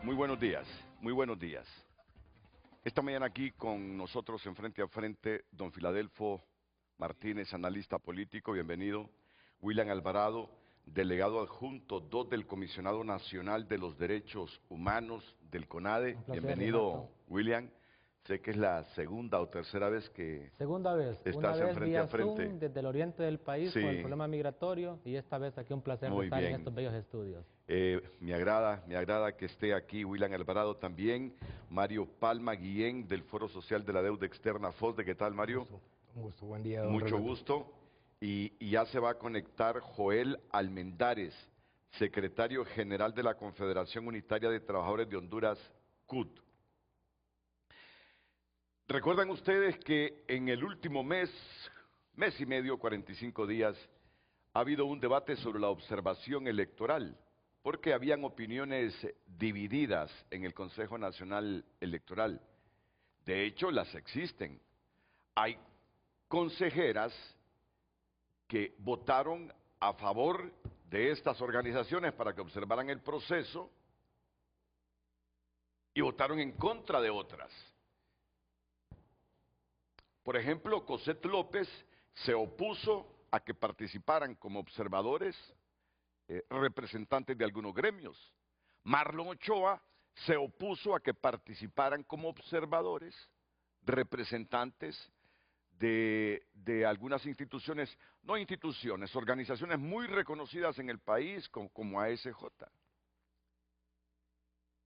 Muy buenos días, muy buenos días. Esta mañana aquí con nosotros en Frente a Frente, don Filadelfo Martínez, analista político, bienvenido. William Alvarado, delegado adjunto 2 del Comisionado Nacional de los Derechos Humanos del CONADE. Un placer, Bienvenido, Renato. William. Sé que es la segunda o tercera vez que Segunda vez, una estás en vez Frente a vía Zoom Frente. desde el oriente del país con el Sí, problema migratorio y esta vez aquí un placer de muy estar en bien. estos bellos estudios. Me agrada que esté aquí William Alvarado también, Mario Palma Guillén del Foro Social de la Deuda Externa FOSDE. ¿Qué tal, Mario? Un gusto, buen día, don Mucho Renato. gusto. Y ya se va a conectar Joel Almendares, secretario general de la Confederación Unitaria de Trabajadores de Honduras, CUT. ¿Recuerdan ustedes que en el último mes y medio, 45 días, ha habido un debate sobre la observación electoral? Porque habían opiniones divididas en el Consejo Nacional Electoral. De hecho, las existen. Hay consejeras que votaron a favor de estas organizaciones para que observaran el proceso y votaron en contra de otras. Por ejemplo, Cosette López se opuso a que participaran como observadores representantes de algunos gremios. Marlon Ochoa se opuso a que participaran como observadores representantes de algunas instituciones, no instituciones, organizaciones muy reconocidas en el país como ASJ.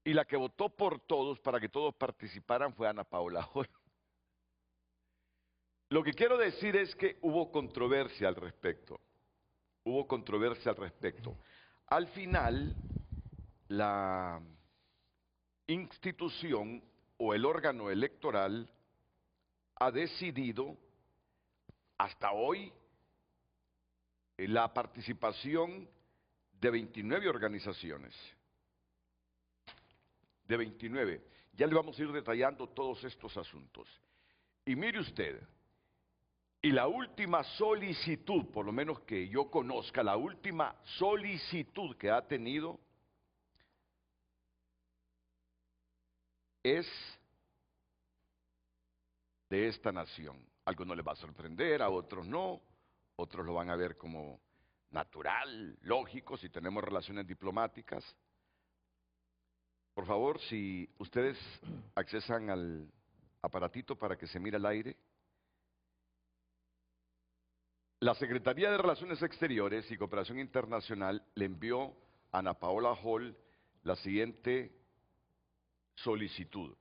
Y la que votó por todos para que todos participaran fue Ana Paola Hall. Lo que quiero decir es que hubo controversia al respecto. Hubo controversia al respecto. Al final, la institución o el órgano electoral ha decidido hasta hoy la participación de 29 organizaciones. De 29. Ya le vamos a ir detallando todos estos asuntos. Y mire usted, y la última solicitud, por lo menos que yo conozca, la última solicitud que ha tenido es de esta nación. A algunos les va a sorprender, a otros no, otros lo van a ver como natural, lógico, si tenemos relaciones diplomáticas. Por favor, si ustedes accesan al aparatito para que se mire al aire. La Secretaría de Relaciones Exteriores y Cooperación Internacional le envió a Ana Paola Hall la siguiente solicitud.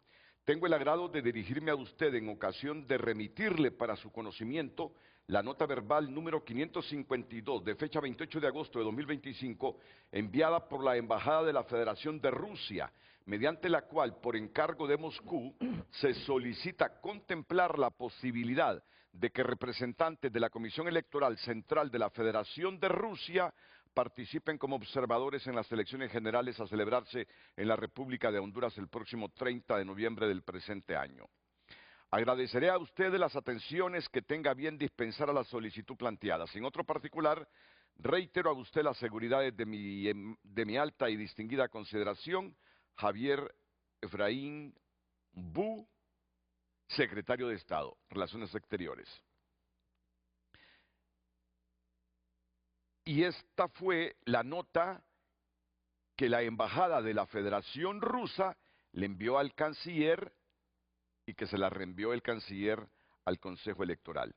Tengo el agrado de dirigirme a usted en ocasión de remitirle para su conocimiento la nota verbal número 552 de fecha 28 de agosto de 2025 enviada por la Embajada de la Federación de Rusia, mediante la cual, por encargo de Moscú, se solicita contemplar la posibilidad de que representantes de la Comisión Electoral Central de la Federación de Rusia participen como observadores en las elecciones generales a celebrarse en la República de Honduras el próximo 30 de noviembre del presente año. Agradeceré a ustedes las atenciones que tenga bien dispensar a la solicitud planteada. Sin otro particular, reitero a usted las seguridades de mi alta y distinguida consideración, Javier Efraín Bu, secretario de Estado, Relaciones Exteriores. Y esta fue la nota que la Embajada de la Federación Rusa le envió al canciller y que se la reenvió el canciller al Consejo Electoral.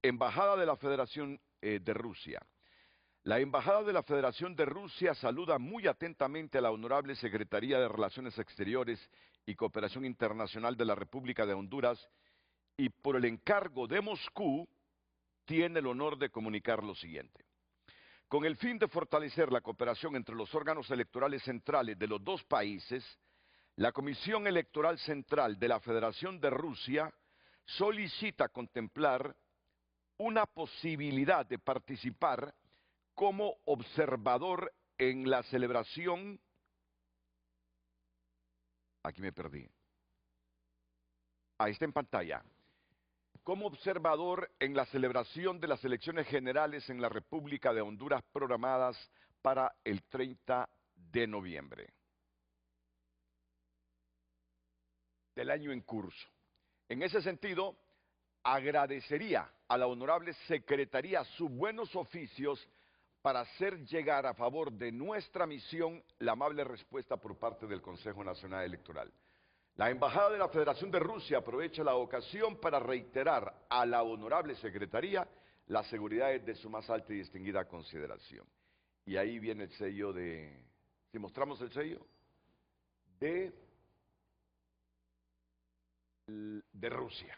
Embajada de la Federación de Rusia. La Embajada de la Federación de Rusia saluda muy atentamente a la Honorable Secretaría de Relaciones Exteriores y Cooperación Internacional de la República de Honduras y por el encargo de Moscú tiene el honor de comunicar lo siguiente. Con el fin de fortalecer la cooperación entre los órganos electorales centrales de los dos países, la Comisión Electoral Central de la Federación de Rusia solicita contemplar una posibilidad de participar como observador en la celebración. Aquí me perdí. Ahí está en pantalla. Como observador en la celebración de las elecciones generales en la República de Honduras programadas para el 30 de noviembre. del año en curso. En ese sentido, agradecería a la honorable Secretaría sus buenos oficios para hacer llegar a favor de nuestra misión la amable respuesta por parte del Consejo Nacional Electoral. La Embajada de la Federación de Rusia aprovecha la ocasión para reiterar a la honorable Secretaría las seguridades de su más alta y distinguida consideración. Y ahí viene el sello de, si mostramos el sello, de Rusia,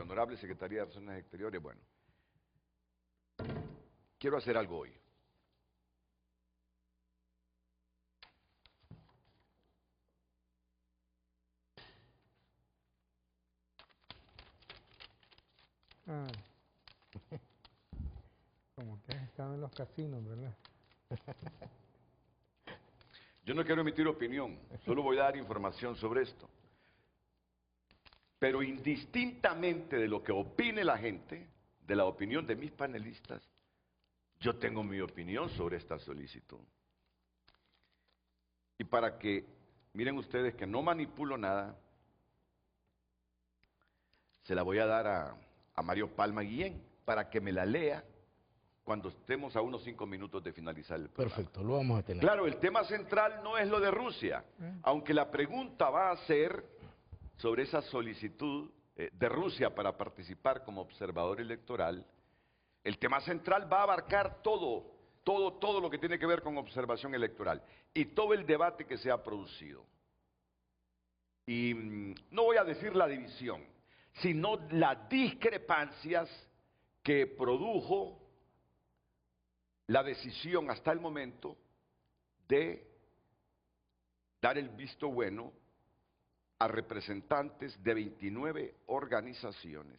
honorable Secretaría de Relaciones Exteriores. Bueno, quiero hacer algo hoy. Ah, como que has estado en los casinos, ¿verdad? Yo no quiero emitir opinión, solo voy a dar información sobre esto. Pero indistintamente de lo que opine la gente, de la opinión de mis panelistas, yo tengo mi opinión sobre esta solicitud. Y para que, miren ustedes que no manipulo nada, se la voy a dar a Mario Palma Guillén para que me la lea cuando estemos a unos 5 minutos de finalizar el programa. Perfecto, lo vamos a tener. Claro, el tema central no es lo de Rusia, aunque la pregunta va a ser sobre esa solicitud de Rusia para participar como observador electoral. El tema central va a abarcar todo lo que tiene que ver con observación electoral y todo el debate que se ha producido. Y no voy a decir la división, sino las discrepancias que produjo la decisión hasta el momento de dar el visto bueno a representantes de 29 organizaciones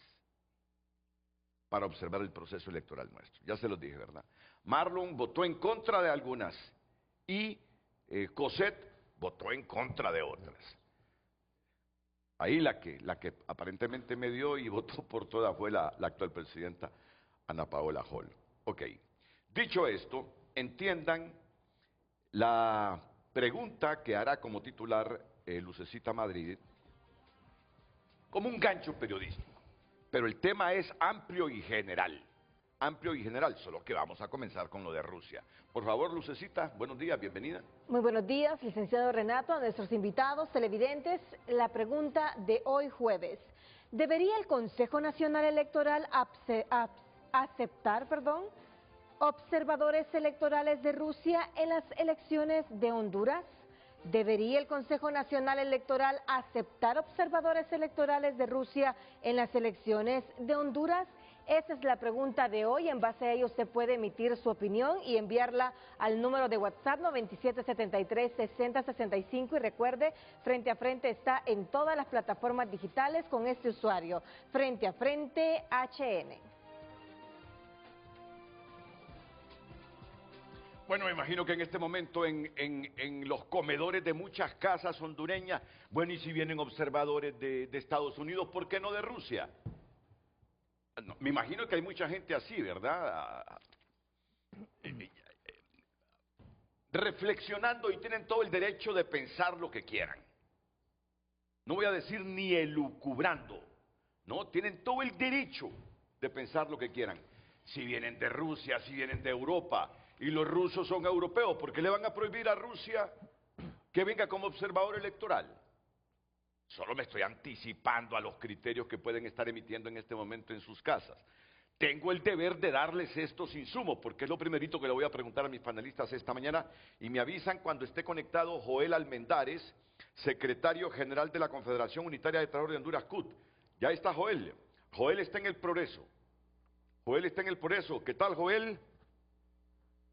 para observar el proceso electoral nuestro. Ya se los dije, ¿verdad? Marlon votó en contra de algunas y Cosette votó en contra de otras. Ahí la que aparentemente me dio y votó por todas fue la actual presidenta Ana Paola Hall. Ok. Dicho esto, entiendan la pregunta que hará como titular Lucecita Madrid como un gancho periodístico. Pero el tema es amplio y general. Amplio y general, solo que vamos a comenzar con lo de Rusia. Por favor, Lucecita, buenos días, bienvenida. Muy buenos días, licenciado Renato, a nuestros invitados, televidentes. La pregunta de hoy jueves. ¿Debería el Consejo Nacional Electoral aceptar observadores electorales de Rusia en las elecciones de Honduras? ¿Debería el Consejo Nacional Electoral aceptar observadores electorales de Rusia en las elecciones de Honduras? Esa es la pregunta de hoy. En base a ello usted puede emitir su opinión y enviarla al número de WhatsApp 9773-6065 y recuerde, Frente a Frente está en todas las plataformas digitales con este usuario, Frente a Frente HN. Bueno, me imagino que en este momento en los comedores de muchas casas hondureñas, bueno, y si vienen observadores de Estados Unidos, ¿por qué no de Rusia? No, me imagino que hay mucha gente así, ¿verdad? Reflexionando y tienen todo el derecho de pensar lo que quieran. No voy a decir ni elucubrando, ¿no? Tienen todo el derecho de pensar lo que quieran. Si vienen de Rusia, si vienen de Europa, y los rusos son europeos, ¿por qué le van a prohibir a Rusia que venga como observador electoral? Solo me estoy anticipando a los criterios que pueden estar emitiendo en este momento en sus casas. Tengo el deber de darles estos insumos, porque es lo primerito que le voy a preguntar a mis panelistas esta mañana, y me avisan cuando esté conectado Joel Almendares, secretario general de la Confederación Unitaria de Trabajadores de Honduras, CUT. Ya está Joel. Joel está en el progreso. Joel está en el progreso. ¿Qué tal, Joel?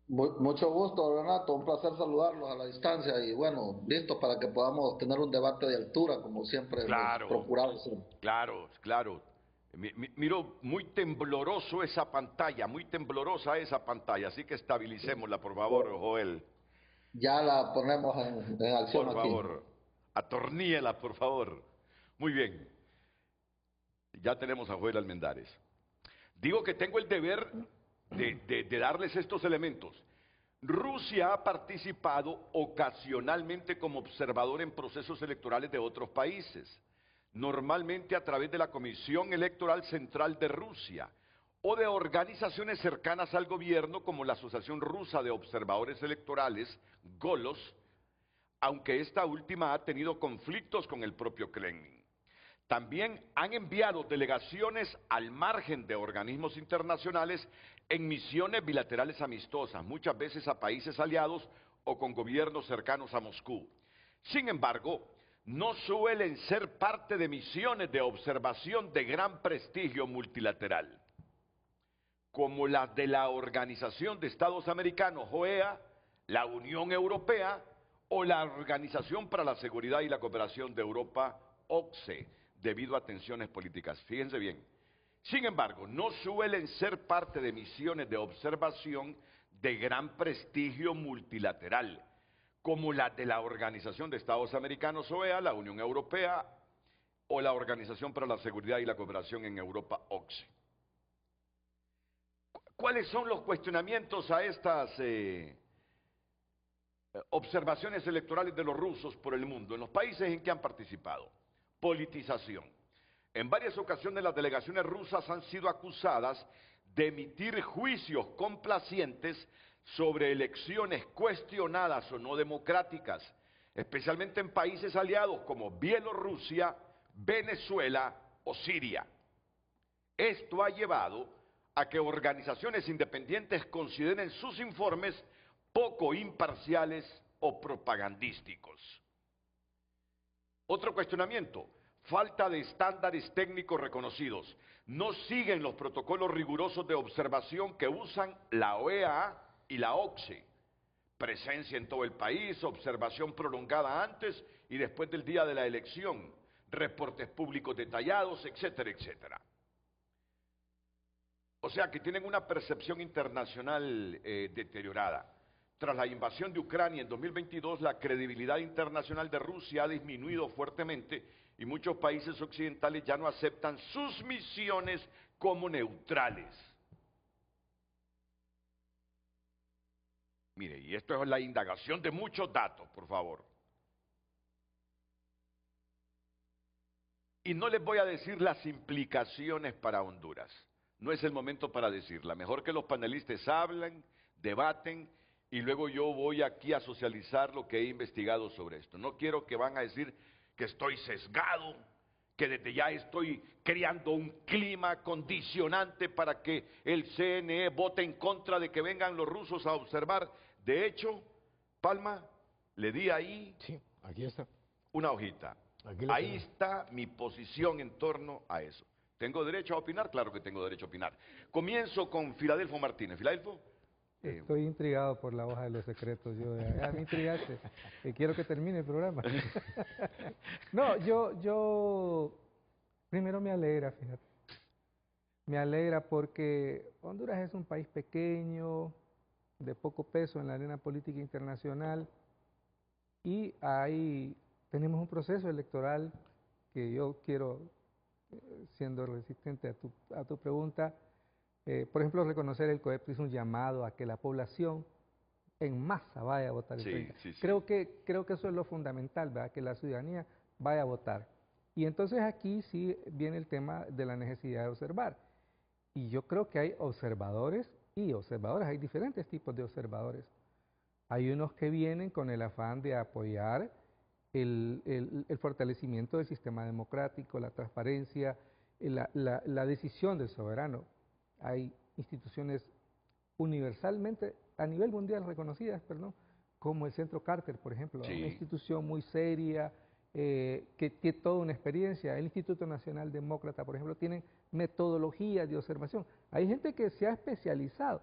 Mucho gusto, Renato, un placer saludarlos a la distancia y bueno, listos para que podamos tener un debate de altura, como siempre hemos procurado hacer. Claro. Miro muy tembloroso esa pantalla, muy temblorosa esa pantalla, así que estabilicémosla, por favor, Joel. Ya la ponemos en acción aquí. Por favor, atorníela, por favor. Muy bien, ya tenemos a Joel Almendares. Digo que tengo el deber de darles estos elementos. Rusia ha participado ocasionalmente como observador en procesos electorales de otros países, normalmente a través de la Comisión Electoral Central de Rusia o de organizaciones cercanas al gobierno como la Asociación Rusa de Observadores Electorales, GOLOS, aunque esta última ha tenido conflictos con el propio Kremlin. También han enviado delegaciones al margen de organismos internacionales en misiones bilaterales amistosas, muchas veces a países aliados o con gobiernos cercanos a Moscú. Sin embargo, no suelen ser parte de misiones de observación de gran prestigio multilateral, como las de la Organización de Estados Americanos, OEA, la Unión Europea o la Organización para la Seguridad y la Cooperación de Europa, OSCE, debido a tensiones políticas. Fíjense bien. Sin embargo, no suelen ser parte de misiones de observación de gran prestigio multilateral, como las de la Organización de Estados Americanos, OEA, la Unión Europea o la Organización para la Seguridad y la Cooperación en Europa, OSCE. ¿Cuáles son los cuestionamientos a estas observaciones electorales de los rusos por el mundo, en los países en que han participado? Politización. En varias ocasiones las delegaciones rusas han sido acusadas de emitir juicios complacientes sobre elecciones cuestionadas o no democráticas, especialmente en países aliados como Bielorrusia, Venezuela o Siria. Esto ha llevado a que organizaciones independientes consideren sus informes poco imparciales o propagandísticos. Otro cuestionamiento, falta de estándares técnicos reconocidos. No siguen los protocolos rigurosos de observación que usan la OEA y la OSCE. Presencia en todo el país, observación prolongada antes y después del día de la elección, reportes públicos detallados, etcétera, etcétera. O sea que tienen una percepción internacional deteriorada. Tras la invasión de Ucrania en 2022, la credibilidad internacional de Rusia ha disminuido fuertemente y muchos países occidentales ya no aceptan sus misiones como neutrales. Mire, y esto es la indagación de muchos datos, por favor. Y no les voy a decir las implicaciones para Honduras. No es el momento para decirla. Mejor que los panelistas hablen, debaten, y luego yo voy aquí a socializar lo que he investigado sobre esto. No quiero que van a decir que estoy sesgado, que desde ya estoy creando un clima condicionante para que el CNE vote en contra de que vengan los rusos a observar. De hecho, Palma, le di ahí sí, aquí está. Una hojita. Ahí está mi posición en torno a eso. ¿Tengo derecho a opinar? Claro que tengo derecho a opinar. Comienzo con Filadelfo Martínez. Filadelfo. Estoy intrigado por la hoja de los secretos. Me intrigaste. Quiero que termine el programa. No, yo primero me alegra, fíjate. Me alegra porque Honduras es un país pequeño, de poco peso en la arena política internacional, y ahí tenemos un proceso electoral que yo quiero, siendo resistente a tu pregunta, por ejemplo, reconocer el COEP es un llamado a que la población en masa vaya a votar. Sí. Creo que eso es lo fundamental, ¿verdad? Que la ciudadanía vaya a votar. Y entonces aquí sí viene el tema de la necesidad de observar. Y yo creo que hay observadores y observadores, hay diferentes tipos de observadores. Hay unos que vienen con el afán de apoyar el fortalecimiento del sistema democrático, la transparencia, la decisión del soberano. Hay instituciones universalmente, a nivel mundial reconocidas, como el Centro Carter, por ejemplo, sí. Una institución muy seria, que tiene toda una experiencia. El Instituto Nacional Demócrata, por ejemplo, tienen metodologías de observación. Hay gente que se ha especializado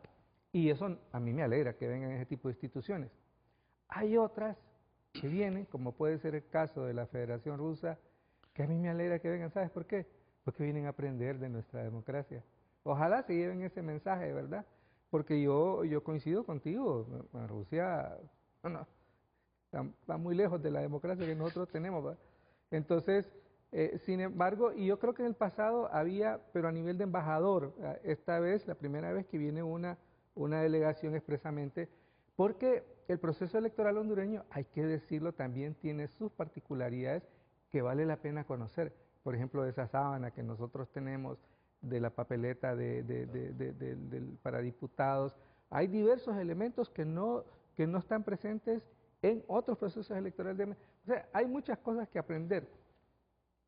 y eso a mí me alegra que vengan ese tipo de instituciones. Hay otras que vienen, como puede ser el caso de la Federación Rusa, que a mí me alegra que vengan. ¿Sabes por qué? Porque vienen a aprender de nuestra democracia. Ojalá se lleven ese mensaje, ¿verdad? Porque yo coincido contigo, Rusia está muy lejos de la democracia que nosotros tenemos, ¿verdad? Entonces, sin embargo, y yo creo que en el pasado había, pero a nivel de embajador, esta vez, la primera vez que viene una delegación expresamente porque el proceso electoral hondureño, hay que decirlo, también tiene sus particularidades que vale la pena conocer. Por ejemplo, esa sábana que nosotros tenemos de la papeleta para diputados. Hay diversos elementos que no están presentes en otros procesos electorales. O sea, hay muchas cosas que aprender.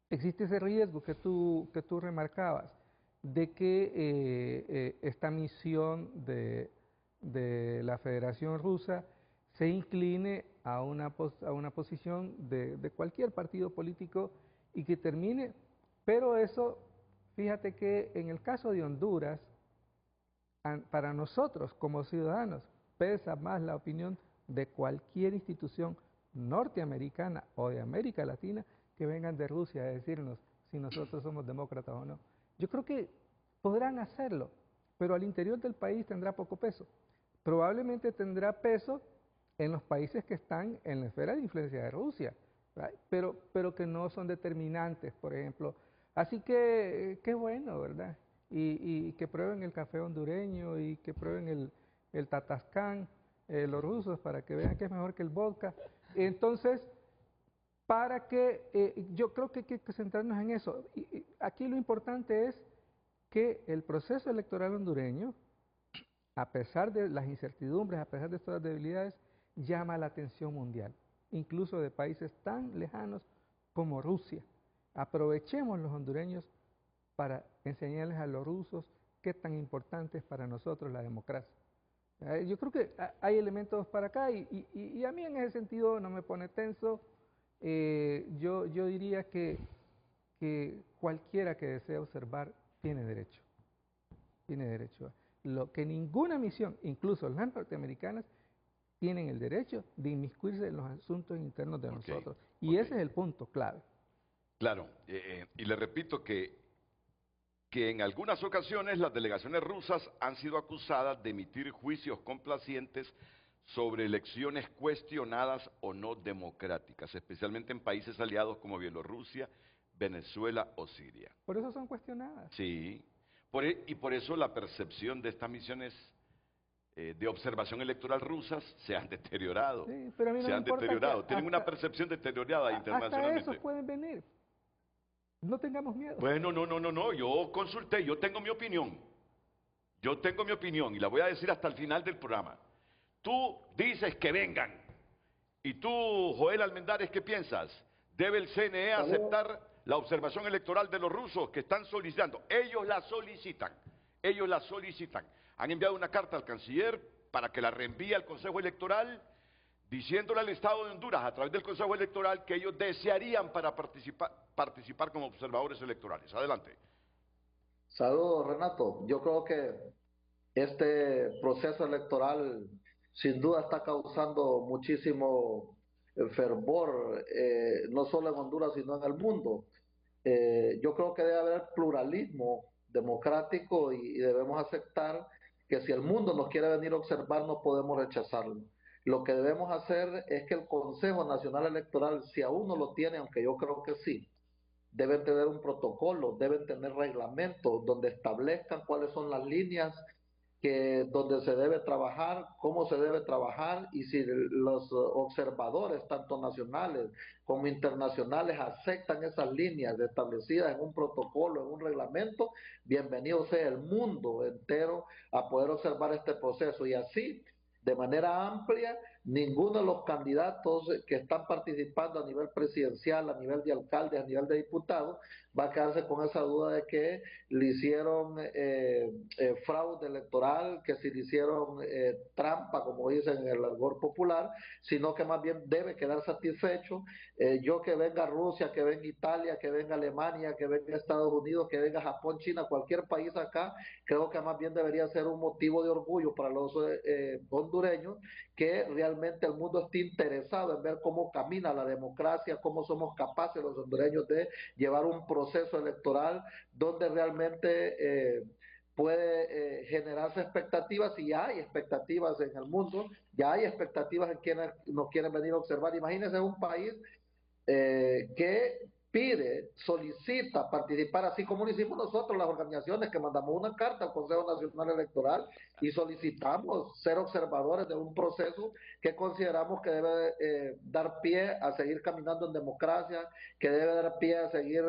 Existe ese riesgo que tú remarcabas, de que esta misión de la Federación Rusa se incline a una posición de cualquier partido político y que termine, pero eso, fíjate que en el caso de Honduras, para nosotros como ciudadanos, pesa más la opinión de cualquier institución norteamericana o de América Latina que vengan de Rusia a decirnos si nosotros somos demócratas o no. Yo creo que podrán hacerlo, pero al interior del país tendrá poco peso. Probablemente tendrá peso en los países que están en la esfera de influencia de Rusia, pero que no son determinantes, por ejemplo. Así que, qué bueno, ¿verdad? Y que prueben el café hondureño y que prueben el tatascán, los rusos, para que vean que es mejor que el vodka. Entonces, yo creo que hay que centrarnos en eso. Y aquí lo importante es que el proceso electoral hondureño, a pesar de las incertidumbres, a pesar de todas las debilidades, llama la atención mundial, incluso de países tan lejanos como Rusia. Aprovechemos los hondureños para enseñarles a los rusos qué tan importante es para nosotros la democracia. Yo creo que hay elementos para acá y a mí en ese sentido no me pone tenso. Yo diría que cualquiera que desee observar tiene derecho. Tiene derecho. Lo que ninguna misión, incluso las norteamericanas, tienen el derecho de inmiscuirse en los asuntos internos de nosotros. Y ese es el punto clave. Claro, y le repito que en algunas ocasiones las delegaciones rusas han sido acusadas de emitir juicios complacientes sobre elecciones cuestionadas o no democráticas, especialmente en países aliados como Bielorrusia, Venezuela o Siria. Por eso son cuestionadas. Sí, y por eso la percepción de estas misiones de observación electoral rusas se han deteriorado. Sí, pero a mí no se me han importa deteriorado, tienen una percepción deteriorada internacionalmente. Hasta esos pueden venir. No tengamos miedo. Bueno, no, yo consulté, yo tengo mi opinión. Yo tengo mi opinión y la voy a decir hasta el final del programa. Tú dices que vengan. ¿Y tú, Joel Almendares, qué piensas? ¿Debe el CNE aceptar la observación electoral de los rusos que están solicitando? Ellos la solicitan. Ellos la solicitan. Han enviado una carta al canciller para que la reenvíe al Consejo Electoral diciéndole al Estado de Honduras a través del Consejo Electoral que ellos desearían para participar como observadores electorales. Adelante. Saludos, Renato. Yo creo que este proceso electoral sin duda está causando muchísimo fervor, no solo en Honduras, sino en el mundo. Yo creo que debe haber pluralismo democrático y debemos aceptar que si el mundo nos quiere venir a observar, no podemos rechazarlo. Lo que debemos hacer es que el Consejo Nacional Electoral, si aún no lo tiene, aunque yo creo que sí, deben tener un protocolo, deben tener reglamentos donde establezcan cuáles son las líneas donde se debe trabajar, cómo se debe trabajar y si los observadores, tanto nacionales como internacionales, aceptan esas líneas establecidas en un protocolo, en un reglamento, bienvenido sea el mundo entero a poder observar este proceso y así, de manera amplia, ninguno de los candidatos que están participando a nivel presidencial, a nivel de alcaldes, a nivel de diputados, va a quedarse con esa duda de que le hicieron fraude electoral, que si le hicieron trampa, como dicen en el argot popular, sino que más bien debe quedar satisfecho. Yo que venga Rusia, que venga Italia, que venga Alemania, que venga Estados Unidos, que venga Japón, China, cualquier país acá, creo que más bien debería ser un motivo de orgullo para los hondureños, que realmente el mundo esté interesado en ver cómo camina la democracia, cómo somos capaces los hondureños de llevar un proceso electoral donde realmente puede generarse expectativas, y ya hay expectativas en el mundo, ya hay expectativas en quienes nos quieren venir a observar. Imagínense un país que pide, solicita participar, así como lo hicimos nosotros, las organizaciones que mandamos una carta al Consejo Nacional Electoral y solicitamos ser observadores de un proceso que consideramos que debe dar pie a seguir caminando en democracia, que debe dar pie a seguir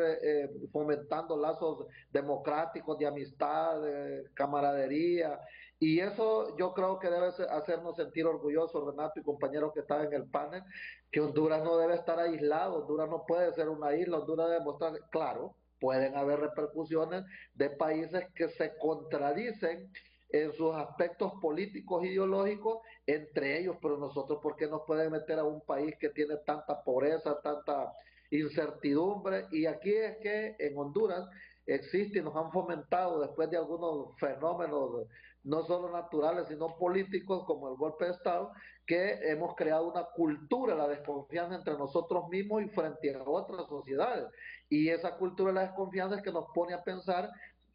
fomentando lazos democráticos de amistad, de camaradería. Y eso yo creo que debe hacernos sentir orgullosos, Renato y compañeros que están en el panel, que Honduras no debe estar aislado, Honduras no puede ser una isla, Honduras debe mostrar, claro, pueden haber repercusiones de países que se contradicen en sus aspectos políticos, ideológicos, entre ellos, pero nosotros, ¿por qué nos pueden meter a un país que tiene tanta pobreza, tanta incertidumbre? Y aquí es que en Honduras existe y nos han fomentado después de algunos fenómenos no solo naturales, sino políticos, como el golpe de Estado, que hemos creado una cultura de la desconfianza entre nosotros mismos y frente a otras sociedades. Y esa cultura de la desconfianza es que nos pone a pensar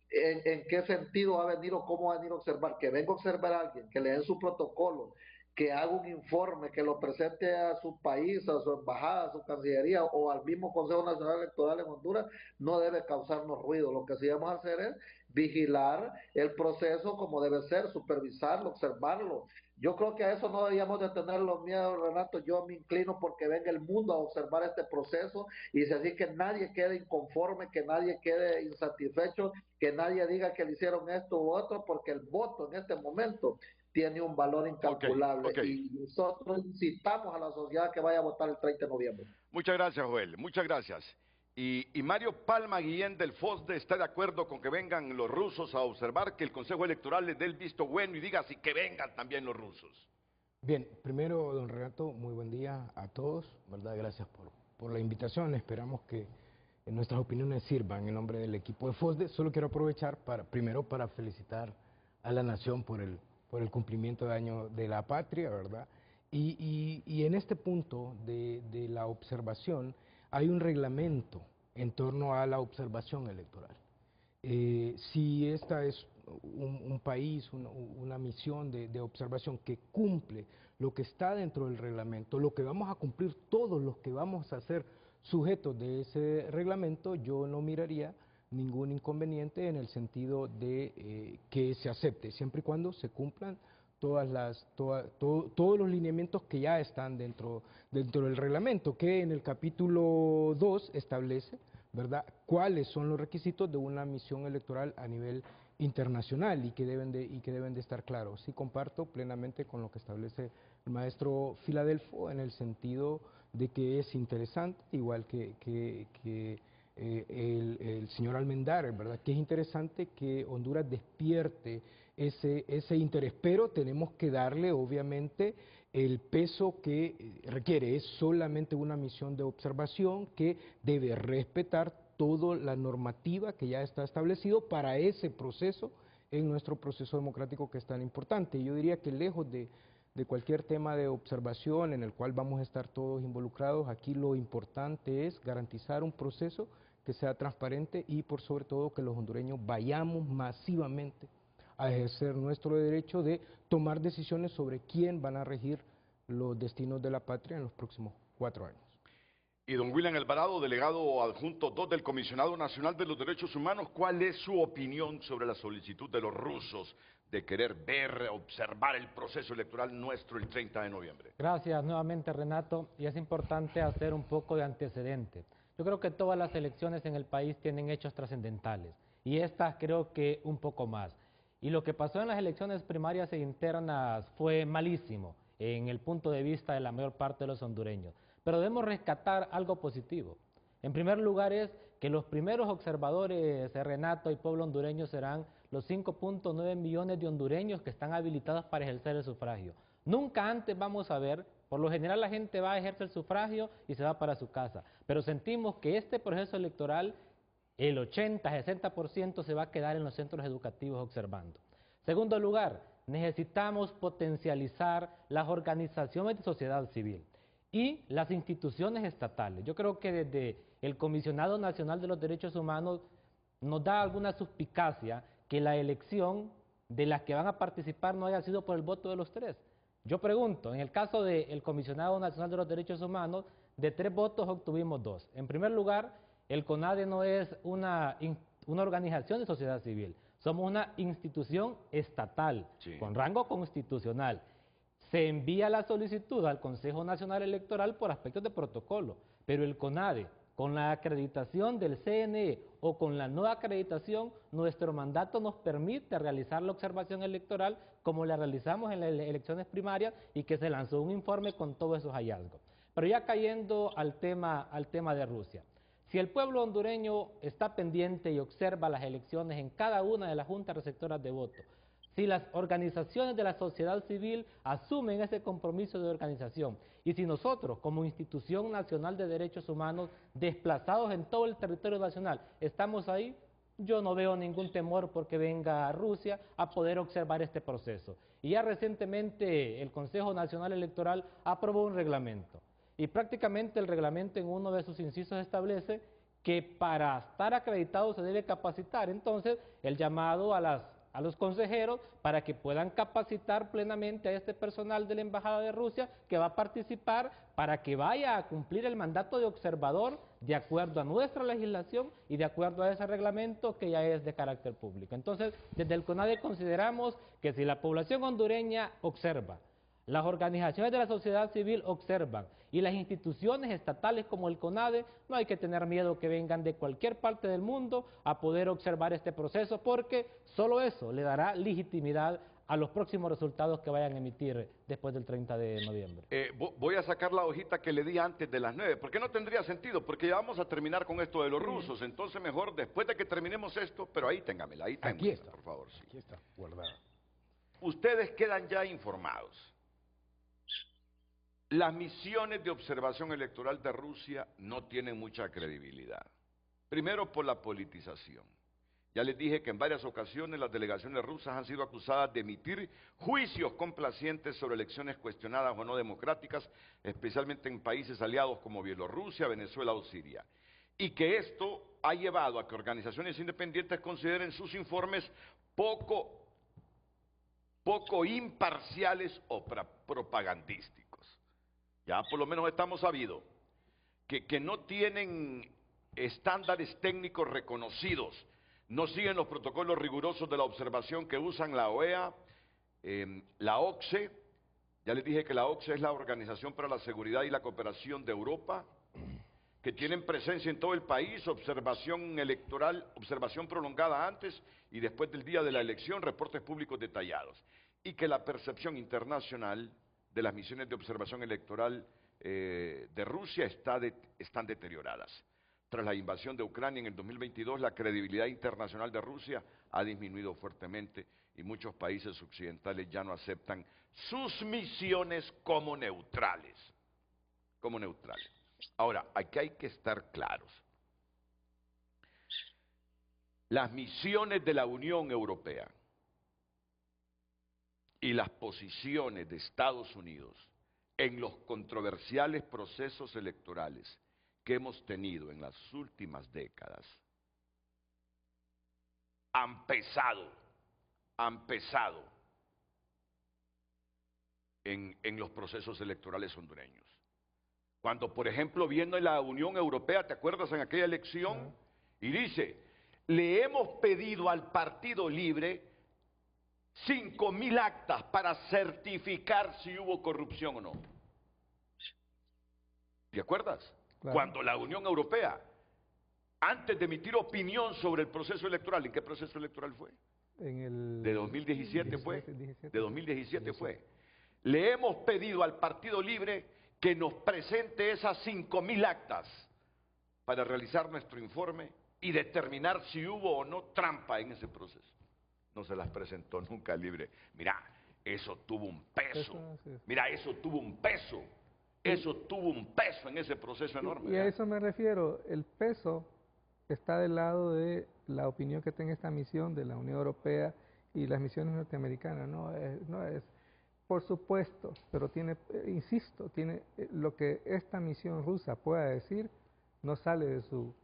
en qué sentido va a venir o cómo va a venir a observar. Que venga a observar a alguien, que le den su protocolo, que haga un informe, que lo presente a su país, a su embajada, a su cancillería o al mismo Consejo Nacional Electoral en Honduras, no debe causarnos ruido. Lo que sí vamos a hacer es vigilar el proceso como debe ser, supervisarlo, observarlo. Yo creo que a eso no deberíamos de tener los miedos, Renato. Yo me inclino porque venga el mundo a observar este proceso y es así que nadie quede inconforme, que nadie quede insatisfecho, que nadie diga que le hicieron esto u otro, porque el voto en este momento tiene un valor incalculable y nosotros incitamos a la sociedad que vaya a votar el 30 de noviembre. Muchas gracias, Joel, muchas gracias. Y Mario Palma Guillén del FOSDE está de acuerdo con que vengan los rusos a observar, que el Consejo Electoral les dé el visto bueno y diga así que vengan también los rusos. Bien, primero, don Renato, muy buen día a todos, ¿verdad? Gracias por la invitación. Esperamos que nuestras opiniones sirvan en nombre del equipo de FOSDE. Solo quiero aprovechar primero para felicitar a la nación por el cumplimiento de año de la patria, ¿verdad? Y en este punto de la observación hay un reglamento en torno a la observación electoral. Si esta es un país, una misión de observación que cumple lo que está dentro del reglamento, lo que vamos a cumplir todos los que vamos a ser sujetos de ese reglamento, yo no miraría ningún inconveniente en el sentido de que se acepte, siempre y cuando se cumplan todos los lineamientos que ya están dentro del reglamento, que en el capítulo 2 establece, ¿verdad?, cuáles son los requisitos de una misión electoral a nivel internacional y que deben de estar claros. Sí, comparto plenamente con lo que establece el maestro Filadelfo en el sentido de que es interesante, igual que el señor Almendares, ¿verdad?, que es interesante que Honduras despierte ese interés, pero tenemos que darle obviamente el peso que requiere. Es solamente una misión de observación que debe respetar toda la normativa que ya está establecido para ese proceso, en nuestro proceso democrático que es tan importante. Yo diría que lejos de cualquier tema de observación en el cual vamos a estar todos involucrados, aquí lo importante es garantizar un proceso que sea transparente y por sobre todo que los hondureños vayamos masivamente a ejercer nuestro derecho de tomar decisiones sobre quién van a regir los destinos de la patria en los próximos 4 años. Y don William Alvarado, delegado adjunto 2 del Comisionado Nacional de los Derechos Humanos, ¿cuál es su opinión sobre la solicitud de los rusos de querer ver, observar el proceso electoral nuestro el 30 de noviembre? Gracias nuevamente, Renato, y es importante hacer un poco de antecedente. Yo creo que todas las elecciones en el país tienen hechos trascendentales, y estas creo que un poco más. Y lo que pasó en las elecciones primarias e internas fue malísimo en el punto de vista de la mayor parte de los hondureños. Pero debemos rescatar algo positivo. En primer lugar es que los primeros observadores, Renato y pueblo hondureño, serán los 5.9 millones de hondureños que están habilitados para ejercer el sufragio. Nunca antes vamos a ver, por lo general la gente va a ejercer el sufragio y se va para su casa. Pero sentimos que este proceso electoral, el 80-60% se va a quedar en los centros educativos observando. Segundo lugar, necesitamos potencializar las organizaciones de sociedad civil y las instituciones estatales. Yo creo que desde el Comisionado Nacional de los Derechos Humanos nos da alguna suspicacia que la elección de las que van a participar no haya sido por el voto de los 3. Yo pregunto, en el caso del Comisionado Nacional de los Derechos Humanos, de 3 votos obtuvimos 2. En primer lugar, El CONADE no es una organización de sociedad civil, somos una institución estatal, Sí. con rango constitucional. Se envía la solicitud al Consejo Nacional Electoral por aspectos de protocolo, pero el CONADE, con la acreditación del CNE o con la no acreditación, nuestro mandato nos permite realizar la observación electoral como la realizamos en las elecciones primarias y que se lanzó un informe con todos esos hallazgos. Pero ya cayendo al tema de Rusia. Si el pueblo hondureño está pendiente y observa las elecciones en cada una de las juntas receptoras de voto, si las organizaciones de la sociedad civil asumen ese compromiso de organización y si nosotros como Institución Nacional de Derechos Humanos desplazados en todo el territorio nacional estamos ahí, yo no veo ningún temor porque venga Rusia a poder observar este proceso. Y ya recientemente el Consejo Nacional Electoral aprobó un reglamento. Y prácticamente el reglamento en uno de sus incisos establece que para estar acreditado se debe capacitar. Entonces, el llamado a los consejeros para que puedan capacitar plenamente a este personal de la Embajada de Rusia que va a participar para que vaya a cumplir el mandato de observador de acuerdo a nuestra legislación y de acuerdo a ese reglamento que ya es de carácter público. Entonces, desde el CONADE consideramos que si la población hondureña observa, las organizaciones de la sociedad civil observan y las instituciones estatales como el CONADE, no hay que tener miedo que vengan de cualquier parte del mundo a poder observar este proceso porque solo eso le dará legitimidad a los próximos resultados que vayan a emitir después del 30 de noviembre. Voy a sacar la hojita que le di antes de las 9, porque no tendría sentido, porque ya vamos a terminar con esto de los rusos, entonces mejor después de que terminemos esto, pero ahí téngamela, ahí téngamela, Aquí está, por favor. Sí. aquí está, guardada. Ustedes quedan ya informados. Las misiones de observación electoral de Rusia no tienen mucha credibilidad. Primero por la politización. Ya les dije que en varias ocasiones las delegaciones rusas han sido acusadas de emitir juicios complacientes sobre elecciones cuestionadas o no democráticas, especialmente en países aliados como Bielorrusia, Venezuela o Siria. Y que esto ha llevado a que organizaciones independientes consideren sus informes poco imparciales o propagandísticos. Ya por lo menos estamos sabidos que no tienen estándares técnicos reconocidos, no siguen los protocolos rigurosos de la observación que usan la OEA, la OCSE, ya les dije que la OCSE es la Organización para la Seguridad y la Cooperación de Europa, que tienen presencia en todo el país, observación electoral, observación prolongada antes y después del día de la elección, reportes públicos detallados, y que la percepción internacional de las misiones de observación electoral de Rusia están deterioradas. Tras la invasión de Ucrania en el 2022, la credibilidad internacional de Rusia ha disminuido fuertemente y muchos países occidentales ya no aceptan sus misiones como neutrales. Ahora, aquí hay que estar claros. Las misiones de la Unión Europea y las posiciones de Estados Unidos en los controversiales procesos electorales que hemos tenido en las últimas décadas han pesado en los procesos electorales hondureños. Cuando, por ejemplo, viene la Unión Europea, ¿te acuerdas en aquella elección? Y dice, le hemos pedido al Partido Libre 5,000 actas para certificar si hubo corrupción o no. ¿Te acuerdas? Claro. Cuando la Unión Europea, antes de emitir opinión sobre el proceso electoral, ¿en qué proceso electoral fue? En el De 2017 fue. 17. De 2017 fue. Le hemos pedido al Partido Libre que nos presente esas 5,000 actas para realizar nuestro informe y determinar si hubo o no trampa en ese proceso. No se las presentó nunca Libre. Mira, eso tuvo un peso. Mira, eso tuvo un peso. Eso tuvo un peso en ese proceso enorme. Y a eso me refiero, el peso está del lado de la opinión que tenga esta misión de la Unión Europea y las misiones norteamericanas. No es, por supuesto, pero tiene, insisto, tiene lo que esta misión rusa pueda decir, no sale de su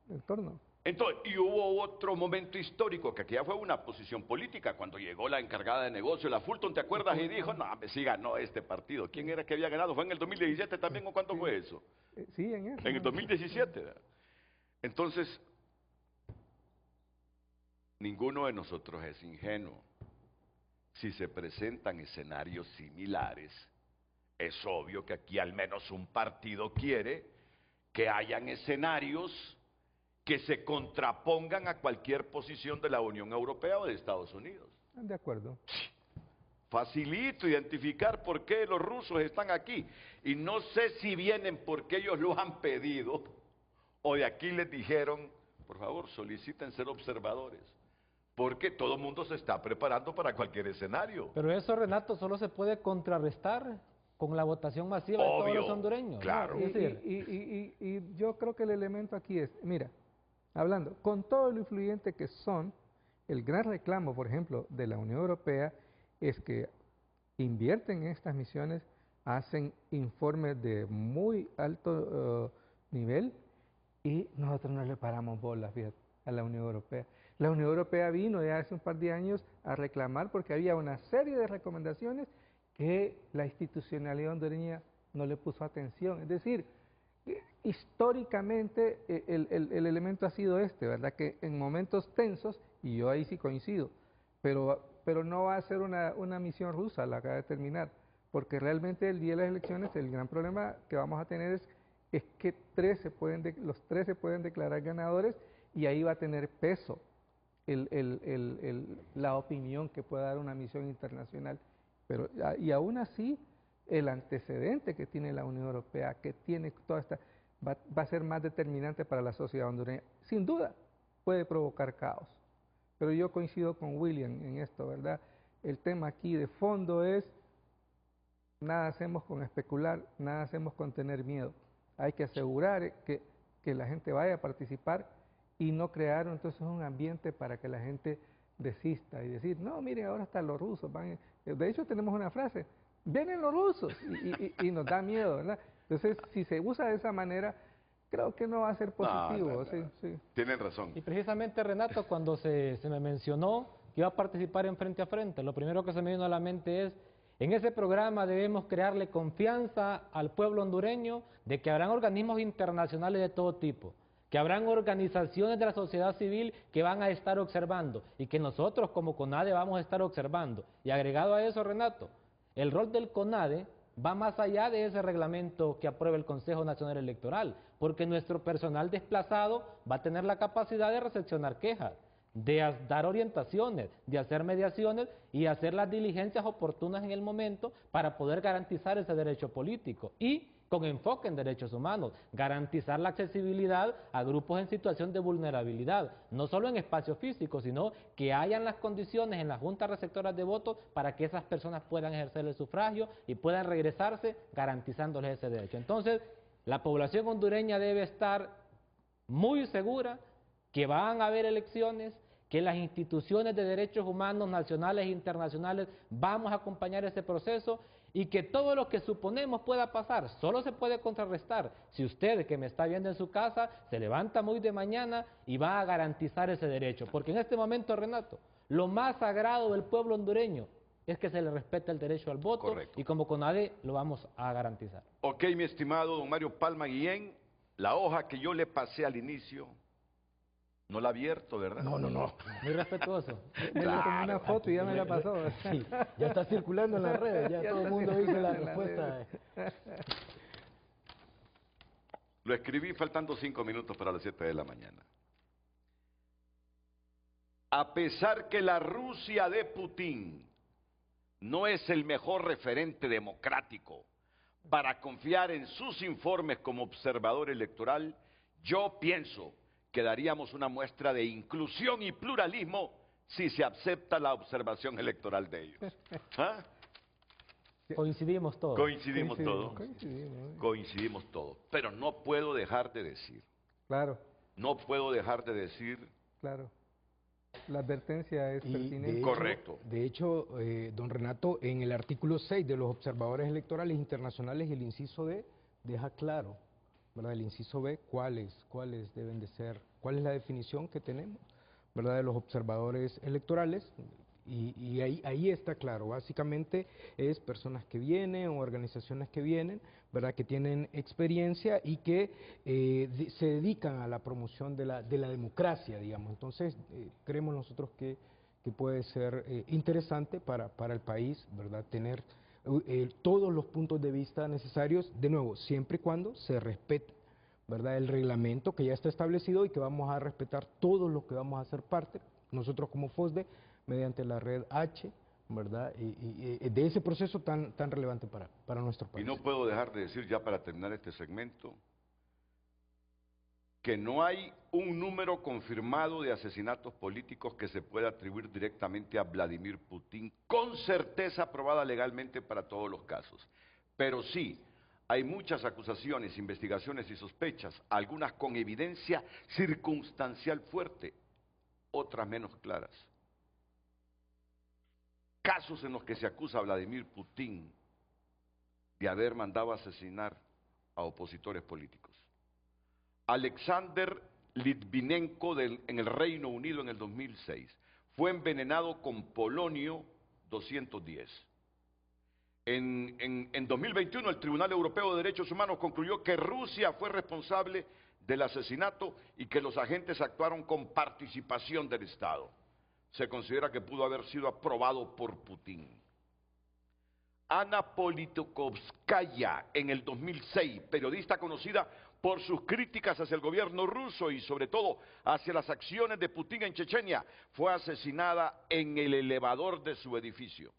entorno. Entonces, y hubo otro momento histórico, que aquí ya fue una posición política, cuando llegó la encargada de negocio, la Fulton, ¿te acuerdas? Y dijo, no, sí ganó este partido. ¿Quién era que había ganado? ¿Fue en el 2017 también o cuándo fue eso? Sí, en eso. En el 2017. Entonces, ninguno de nosotros es ingenuo. Si se presentan escenarios similares, es obvio que aquí al menos un partido quiere que hayan escenarios que se contrapongan a cualquier posición de la Unión Europea o de Estados Unidos. De acuerdo. Facilito identificar por qué los rusos están aquí. Y no sé si vienen porque ellos lo han pedido o de aquí les dijeron, por favor, soliciten ser observadores. Porque todo el mundo se está preparando para cualquier escenario. Pero eso, Renato, solo se puede contrarrestar con la votación masiva de todos los hondureños. Claro. Es decir, Y yo creo que el elemento aquí es, mira, hablando, con todo lo influyente que son, el gran reclamo, por ejemplo, de la Unión Europea es que invierten en estas misiones, hacen informes de muy alto nivel y nosotros no le paramos bolas, fíjate, a la Unión Europea. La Unión Europea vino ya hace un par de años a reclamar porque había una serie de recomendaciones que la institucionalidad hondureña no le puso atención. Es decir, históricamente el elemento ha sido este, ¿verdad? Que en momentos tensos, y yo ahí sí coincido, pero no va a ser una misión rusa la que va a terminar, porque realmente el día de las elecciones el gran problema que vamos a tener es que los 13 pueden declarar ganadores y ahí va a tener peso la opinión que pueda dar una misión internacional. Y aún así, el antecedente que tiene la Unión Europea, que tiene toda esta, va a ser más determinante para la sociedad hondureña. Sin duda, puede provocar caos. Pero yo coincido con William en esto, ¿verdad? El tema aquí de fondo es, nada hacemos con especular, nada hacemos con tener miedo. Hay que asegurar que la gente vaya a participar y no crear entonces un ambiente para que la gente desista y decir, no, miren, ahora hasta los rusos van. De hecho, tenemos una frase, vienen los rusos, y nos da miedo, ¿verdad? Entonces, si se usa de esa manera, creo que no va a ser positivo. No. Sí. Tienen razón. y precisamente, Renato, cuando se me mencionó que iba a participar en Frente a Frente, lo primero que se me vino a la mente es, en ese programa debemos crearle confianza al pueblo hondureño de que habrán organismos internacionales de todo tipo, que habrán organizaciones de la sociedad civil que van a estar observando y que nosotros como CONADE vamos a estar observando. Y agregado a eso, Renato, el rol del CONADE va más allá de ese reglamento que aprueba el Consejo Nacional Electoral, porque nuestro personal desplazado va a tener la capacidad de recepcionar quejas, de dar orientaciones, de hacer mediaciones y hacer las diligencias oportunas en el momento para poder garantizar ese derecho político y con enfoque en derechos humanos, garantizar la accesibilidad a grupos en situación de vulnerabilidad, no solo en espacios físicos, sino que hayan las condiciones en las juntas receptoras de votos para que esas personas puedan ejercer el sufragio y puedan regresarse garantizándoles ese derecho. Entonces, la población hondureña debe estar muy segura que van a haber elecciones, que las instituciones de derechos humanos nacionales e internacionales vamos a acompañar ese proceso y que todo lo que suponemos pueda pasar solo se puede contrarrestar si usted que me está viendo en su casa se levanta muy de mañana y va a garantizar ese derecho. Porque en este momento, Renato, lo más sagrado del pueblo hondureño es que se le respete el derecho al voto. Correcto. Y como CONADE lo vamos a garantizar. Ok, mi estimado don Mario Palma Guillén, la hoja que yo le pasé al inicio, no la ha abierto, ¿verdad? No. Muy respetuoso. Me le tomé una foto y ya me la pasó. Sí, ya está circulando en las redes, ya todo el mundo dice la respuesta. Lo escribí faltando 5 minutos para las 7 de la mañana. A pesar que la Rusia de Putin no es el mejor referente democrático para confiar en sus informes como observador electoral, yo pienso que daríamos una muestra de inclusión y pluralismo si se acepta la observación electoral de ellos. ¿Ah? Coincidimos todos. Coincidimos todos. Coincidimos. Coincidimos todos. Pero no puedo dejar de decir, Claro, claro. La advertencia es Y pertinente. Correcto. De hecho, don Renato, en el artículo 6 de los observadores electorales internacionales, el inciso D deja claro, ¿verdad? El inciso B, cuáles deben de ser, cuál es la definición que tenemos, ¿verdad? De los observadores electorales, Y ahí está claro, básicamente es personas que vienen o organizaciones que vienen, ¿verdad?, que tienen experiencia y que se dedican a la promoción de la democracia, digamos. Entonces, creemos nosotros que puede ser interesante para el país, ¿verdad?, tener todos los puntos de vista necesarios, de nuevo, siempre y cuando se respete, ¿verdad?, el reglamento que ya está establecido y que vamos a respetar todos los que vamos a ser parte, nosotros como FOSDE, mediante la red H, ¿verdad?, y de ese proceso tan relevante para nuestro país. Y no puedo dejar de decir, ya para terminar este segmento, que no hay un número confirmado de asesinatos políticos que se pueda atribuir directamente a Vladimir Putin, con certeza probada legalmente para todos los casos. Pero sí, hay muchas acusaciones, investigaciones y sospechas, algunas con evidencia circunstancial fuerte, otras menos claras. Casos en los que se acusa a Vladimir Putin de haber mandado a asesinar a opositores políticos. Alexander Litvinenko en el Reino Unido en el 2006 fue envenenado con polonio 210. En 2021 el Tribunal Europeo de Derechos Humanos concluyó que Rusia fue responsable del asesinato y que los agentes actuaron con participación del Estado. Se considera que pudo haber sido aprobado por Putin. Ana Politkovskaya, en el 2006, periodista conocida por sus críticas hacia el gobierno ruso y sobre todo hacia las acciones de Putin en Chechenia, fue asesinada en el elevador de su edificio.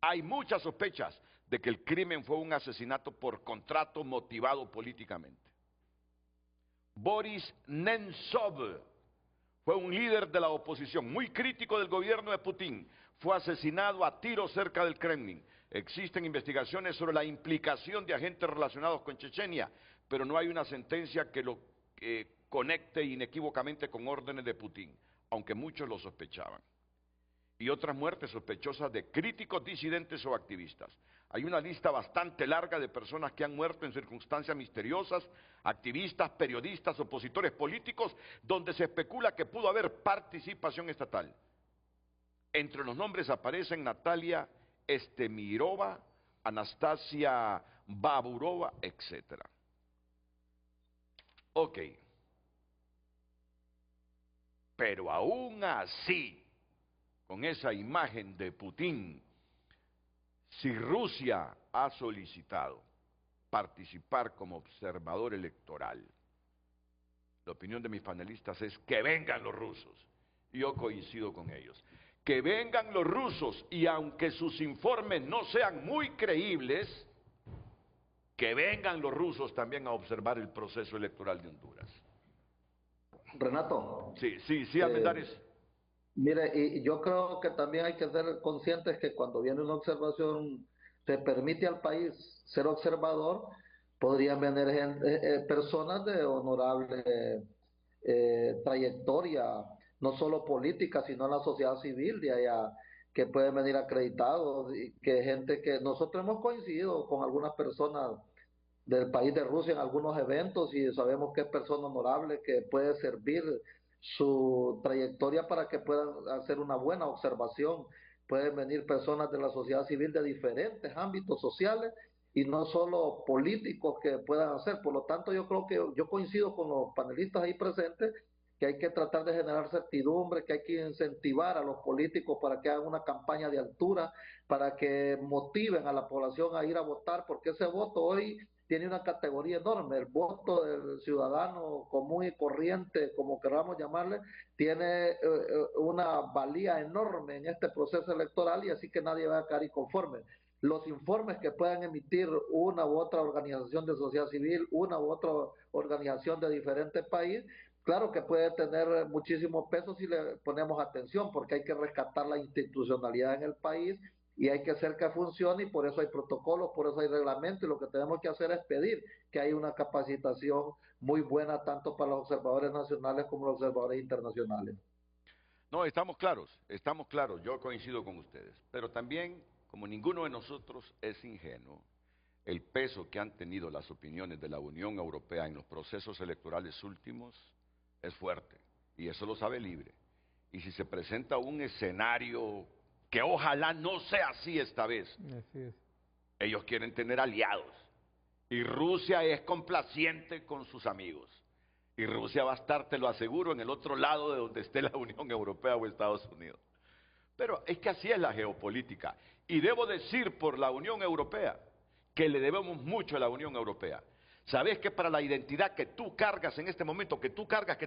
Hay muchas sospechas de que el crimen fue un asesinato por contrato motivado políticamente. Boris Nemtsov fue un líder de la oposición, muy crítico del gobierno de Putin. Fue asesinado a tiros cerca del Kremlin. Existen investigaciones sobre la implicación de agentes relacionados con Chechenia, pero no hay una sentencia que lo conecte inequívocamente con órdenes de Putin, aunque muchos lo sospechaban. Y otras muertes sospechosas de críticos, disidentes o activistas. Hay una lista bastante larga de personas que han muerto en circunstancias misteriosas, activistas, periodistas, opositores políticos, donde se especula que pudo haber participación estatal. Entre los nombres aparecen Natalia Estemirova, Anastasia Baburova, etc. Ok. Pero aún así, con esa imagen de Putin, si Rusia ha solicitado participar como observador electoral, la opinión de mis panelistas es que vengan los rusos. Y yo coincido con ellos. Que vengan los rusos y aunque sus informes no sean muy creíbles, que vengan los rusos también a observar el proceso electoral de Honduras. Renato. Sí, Almendares. Mire, y yo creo que también hay que ser conscientes que cuando viene una observación, se permite al país ser observador, podrían venir personas de honorable trayectoria, no solo política, sino en la sociedad civil de allá, que pueden venir acreditados, y que gente que nosotros hemos coincidido con algunas personas del país de Rusia en algunos eventos y sabemos que es persona honorable, que puede servir su trayectoria para que puedan hacer una buena observación. Pueden venir personas de la sociedad civil de diferentes ámbitos sociales y no solo políticos que puedan hacer. Por lo tanto, yo creo que yo coincido con los panelistas ahí presentes que hay que tratar de generar certidumbre, que hay que incentivar a los políticos para que hagan una campaña de altura, para que motiven a la población a ir a votar, porque ese voto hoy tiene una categoría enorme. El voto del ciudadano común y corriente, como queramos llamarle, tiene una valía enorme en este proceso electoral y así que nadie va a quedar inconforme. Los informes que puedan emitir una u otra organización de sociedad civil, una u otra organización de diferente país, claro que puede tener muchísimo peso si le ponemos atención, porque hay que rescatar la institucionalidad en el país y hay que hacer que funcione y por eso hay protocolos, por eso hay reglamentos y lo que tenemos que hacer es pedir que haya una capacitación muy buena tanto para los observadores nacionales como los observadores internacionales. No, estamos claros, yo coincido con ustedes, pero también, como ninguno de nosotros es ingenuo, el peso que han tenido las opiniones de la Unión Europea en los procesos electorales últimos es fuerte, y eso lo sabe Libre. Y si se presenta un escenario que ojalá no sea así esta vez. Así es. Ellos quieren tener aliados. Y Rusia es complaciente con sus amigos. Y Rusia va a estar, te lo aseguro, en el otro lado de donde esté la Unión Europea o Estados Unidos. Pero es que así es la geopolítica. Y debo decir por la Unión Europea que le debemos mucho a la Unión Europea. ¿Sabes que para la identidad que tú cargas en este momento, que tú cargas,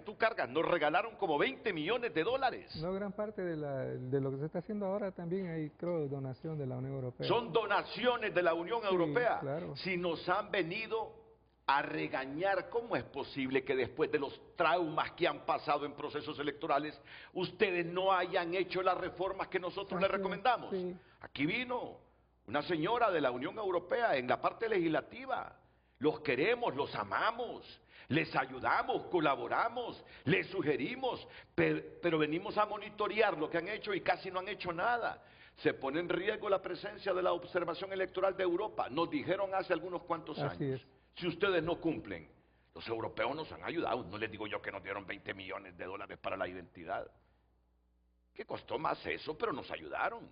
nos regalaron como 20 millones de dólares? No, gran parte de lo que se está haciendo ahora también hay, creo, donación de la Unión Europea. Son donaciones de la Unión Sí, Europea. claro. Si nos han venido a regañar, ¿cómo es posible que después de los traumas que han pasado en procesos electorales, ustedes no hayan hecho las reformas que nosotros les Así es, recomendamos? sí. Aquí vino una señora de la Unión Europea en la parte legislativa. Los queremos, los amamos, les ayudamos, colaboramos, les sugerimos, pero venimos a monitorear lo que han hecho y casi no han hecho nada. Se pone en riesgo la presencia de la observación electoral de Europa. Nos dijeron hace algunos cuantos Así años, es. si ustedes no cumplen, los europeos nos han ayudado. No les digo yo que nos dieron 20 millones de dólares para la identidad. Que costó más eso, pero nos ayudaron.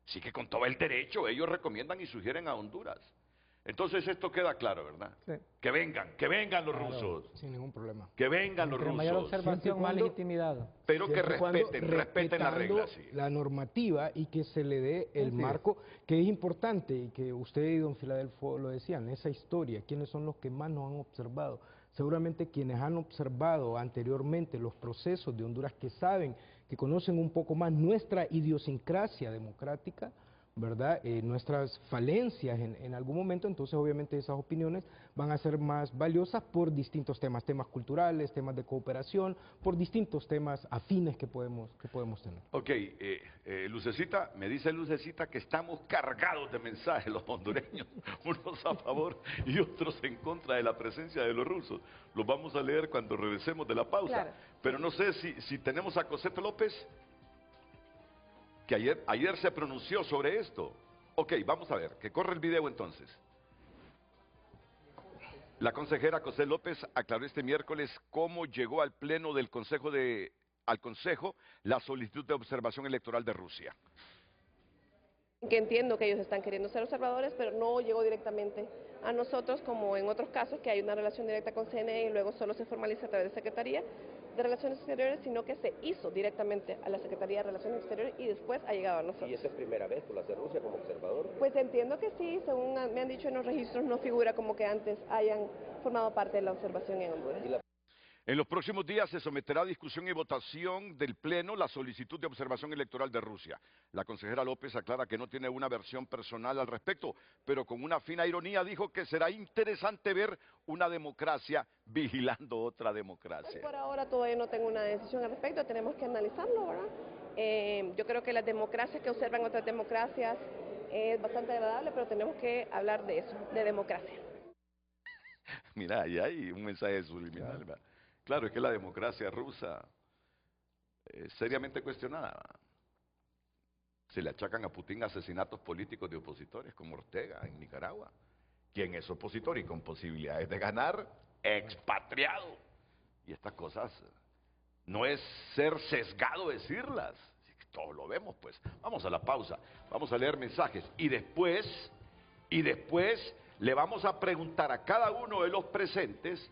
Así que con todo el derecho ellos recomiendan y sugieren a Honduras. Entonces esto queda claro, ¿verdad? Sí. Que vengan los rusos, Sin ningún problema. que vengan los Entre mayor rusos, observación, Siempre y más cuando- legitimidad. pero que Siempre y cuando respeten la regla, respetando sí. la normativa y que se le dé el Así es. marco, que es importante, y que usted y don Filadelfo lo decían, esa historia, quiénes son los que más nos han observado. Seguramente quienes han observado anteriormente los procesos de Honduras, que saben, que conocen un poco más nuestra idiosincrasia democrática, ¿verdad? Nuestras falencias en algún momento, entonces obviamente esas opiniones van a ser más valiosas por distintos temas, temas culturales, temas de cooperación, por distintos temas afines que podemos tener. Ok, Lucecita, me dice Lucecita que estamos cargados de mensajes los hondureños, unos a favor y otros en contra de la presencia de los rusos. Los vamos a leer cuando regresemos de la pausa. Claro. Pero no sé si tenemos a Cosette López, que ayer se pronunció sobre esto. Ok, vamos a ver, que corre el video entonces. La consejera Cosette López aclaró este miércoles cómo llegó al pleno del al Consejo la solicitud de observación electoral de Rusia. Que entiendo que ellos están queriendo ser observadores, pero no llegó directamente a nosotros, como en otros casos, que hay una relación directa con CNE y luego solo se formaliza a través de Secretaría de Relaciones Exteriores, sino que se hizo directamente a la Secretaría de Relaciones Exteriores y después ha llegado a nosotros. ¿Y esa es primera vez que lo hace Rusia como observador? Pues entiendo que sí, según me han dicho en los registros, no figura como que antes hayan formado parte de la observación en Honduras. En los próximos días se someterá a discusión y votación del Pleno la solicitud de observación electoral de Rusia. La consejera López aclara que no tiene una versión personal al respecto, pero con una fina ironía dijo que será interesante ver una democracia vigilando otra democracia. Por ahora todavía no tengo una decisión al respecto, tenemos que analizarlo, ¿verdad? Yo creo que las democracias que observan otras democracias es bastante agradable, pero tenemos que hablar de eso, de democracia. Mira, ahí hay un mensaje subliminal, ¿verdad? Claro, es que la democracia rusa es seriamente cuestionada. Se le achacan a Putin asesinatos políticos de opositores, como Ortega en Nicaragua. Quien es opositor y con posibilidades de ganar, expatriado. Y estas cosas no es ser sesgado decirlas. Todos lo vemos, pues. Vamos a la pausa, vamos a leer mensajes y después le vamos a preguntar a cada uno de los presentes,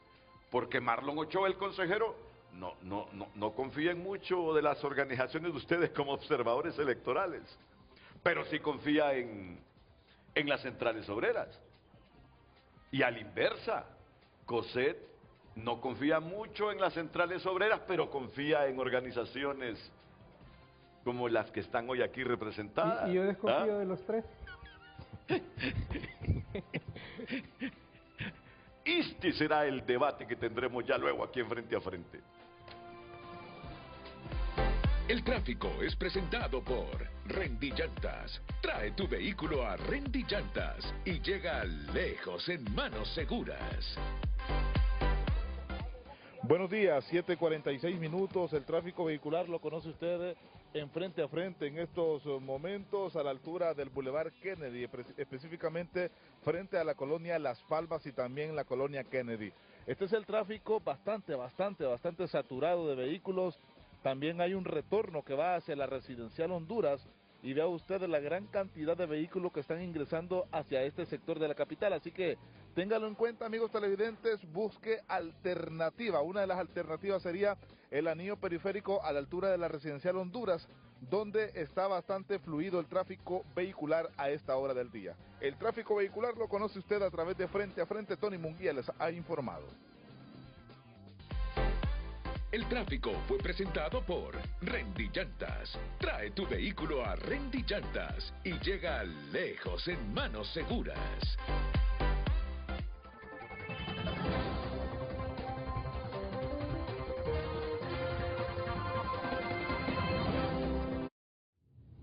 porque Marlon Ochoa, el consejero, no confía en mucho de las organizaciones de ustedes como observadores electorales, pero sí confía en las centrales obreras. Y a la inversa, Cosette no confía mucho en las centrales obreras, pero confía en organizaciones como las que están hoy aquí representadas. Y yo desconfío de los tres. Este será el debate que tendremos ya luego aquí en Frente a Frente. El tráfico es presentado por Rendy Llantas. Trae tu vehículo a Rendy Llantas y llega lejos en manos seguras. Buenos días, 7:46 minutos. El tráfico vehicular lo conoce usted en Frente a Frente en estos momentos a la altura del Boulevard Kennedy, específicamente frente a la colonia Las Palmas y también la colonia Kennedy. Este es el tráfico bastante saturado de vehículos. También hay un retorno que va hacia la Residencial Honduras, y vea usted la gran cantidad de vehículos que están ingresando hacia este sector de la capital. Así que téngalo en cuenta, amigos televidentes, busque alternativa. Una de las alternativas sería el anillo periférico a la altura de la Residencial Honduras, donde está bastante fluido el tráfico vehicular a esta hora del día. El tráfico vehicular lo conoce usted a través de Frente a Frente. Tony Munguía les ha informado. El tráfico fue presentado por Rendillantas. Trae tu vehículo a Rendillantas y llega lejos en manos seguras.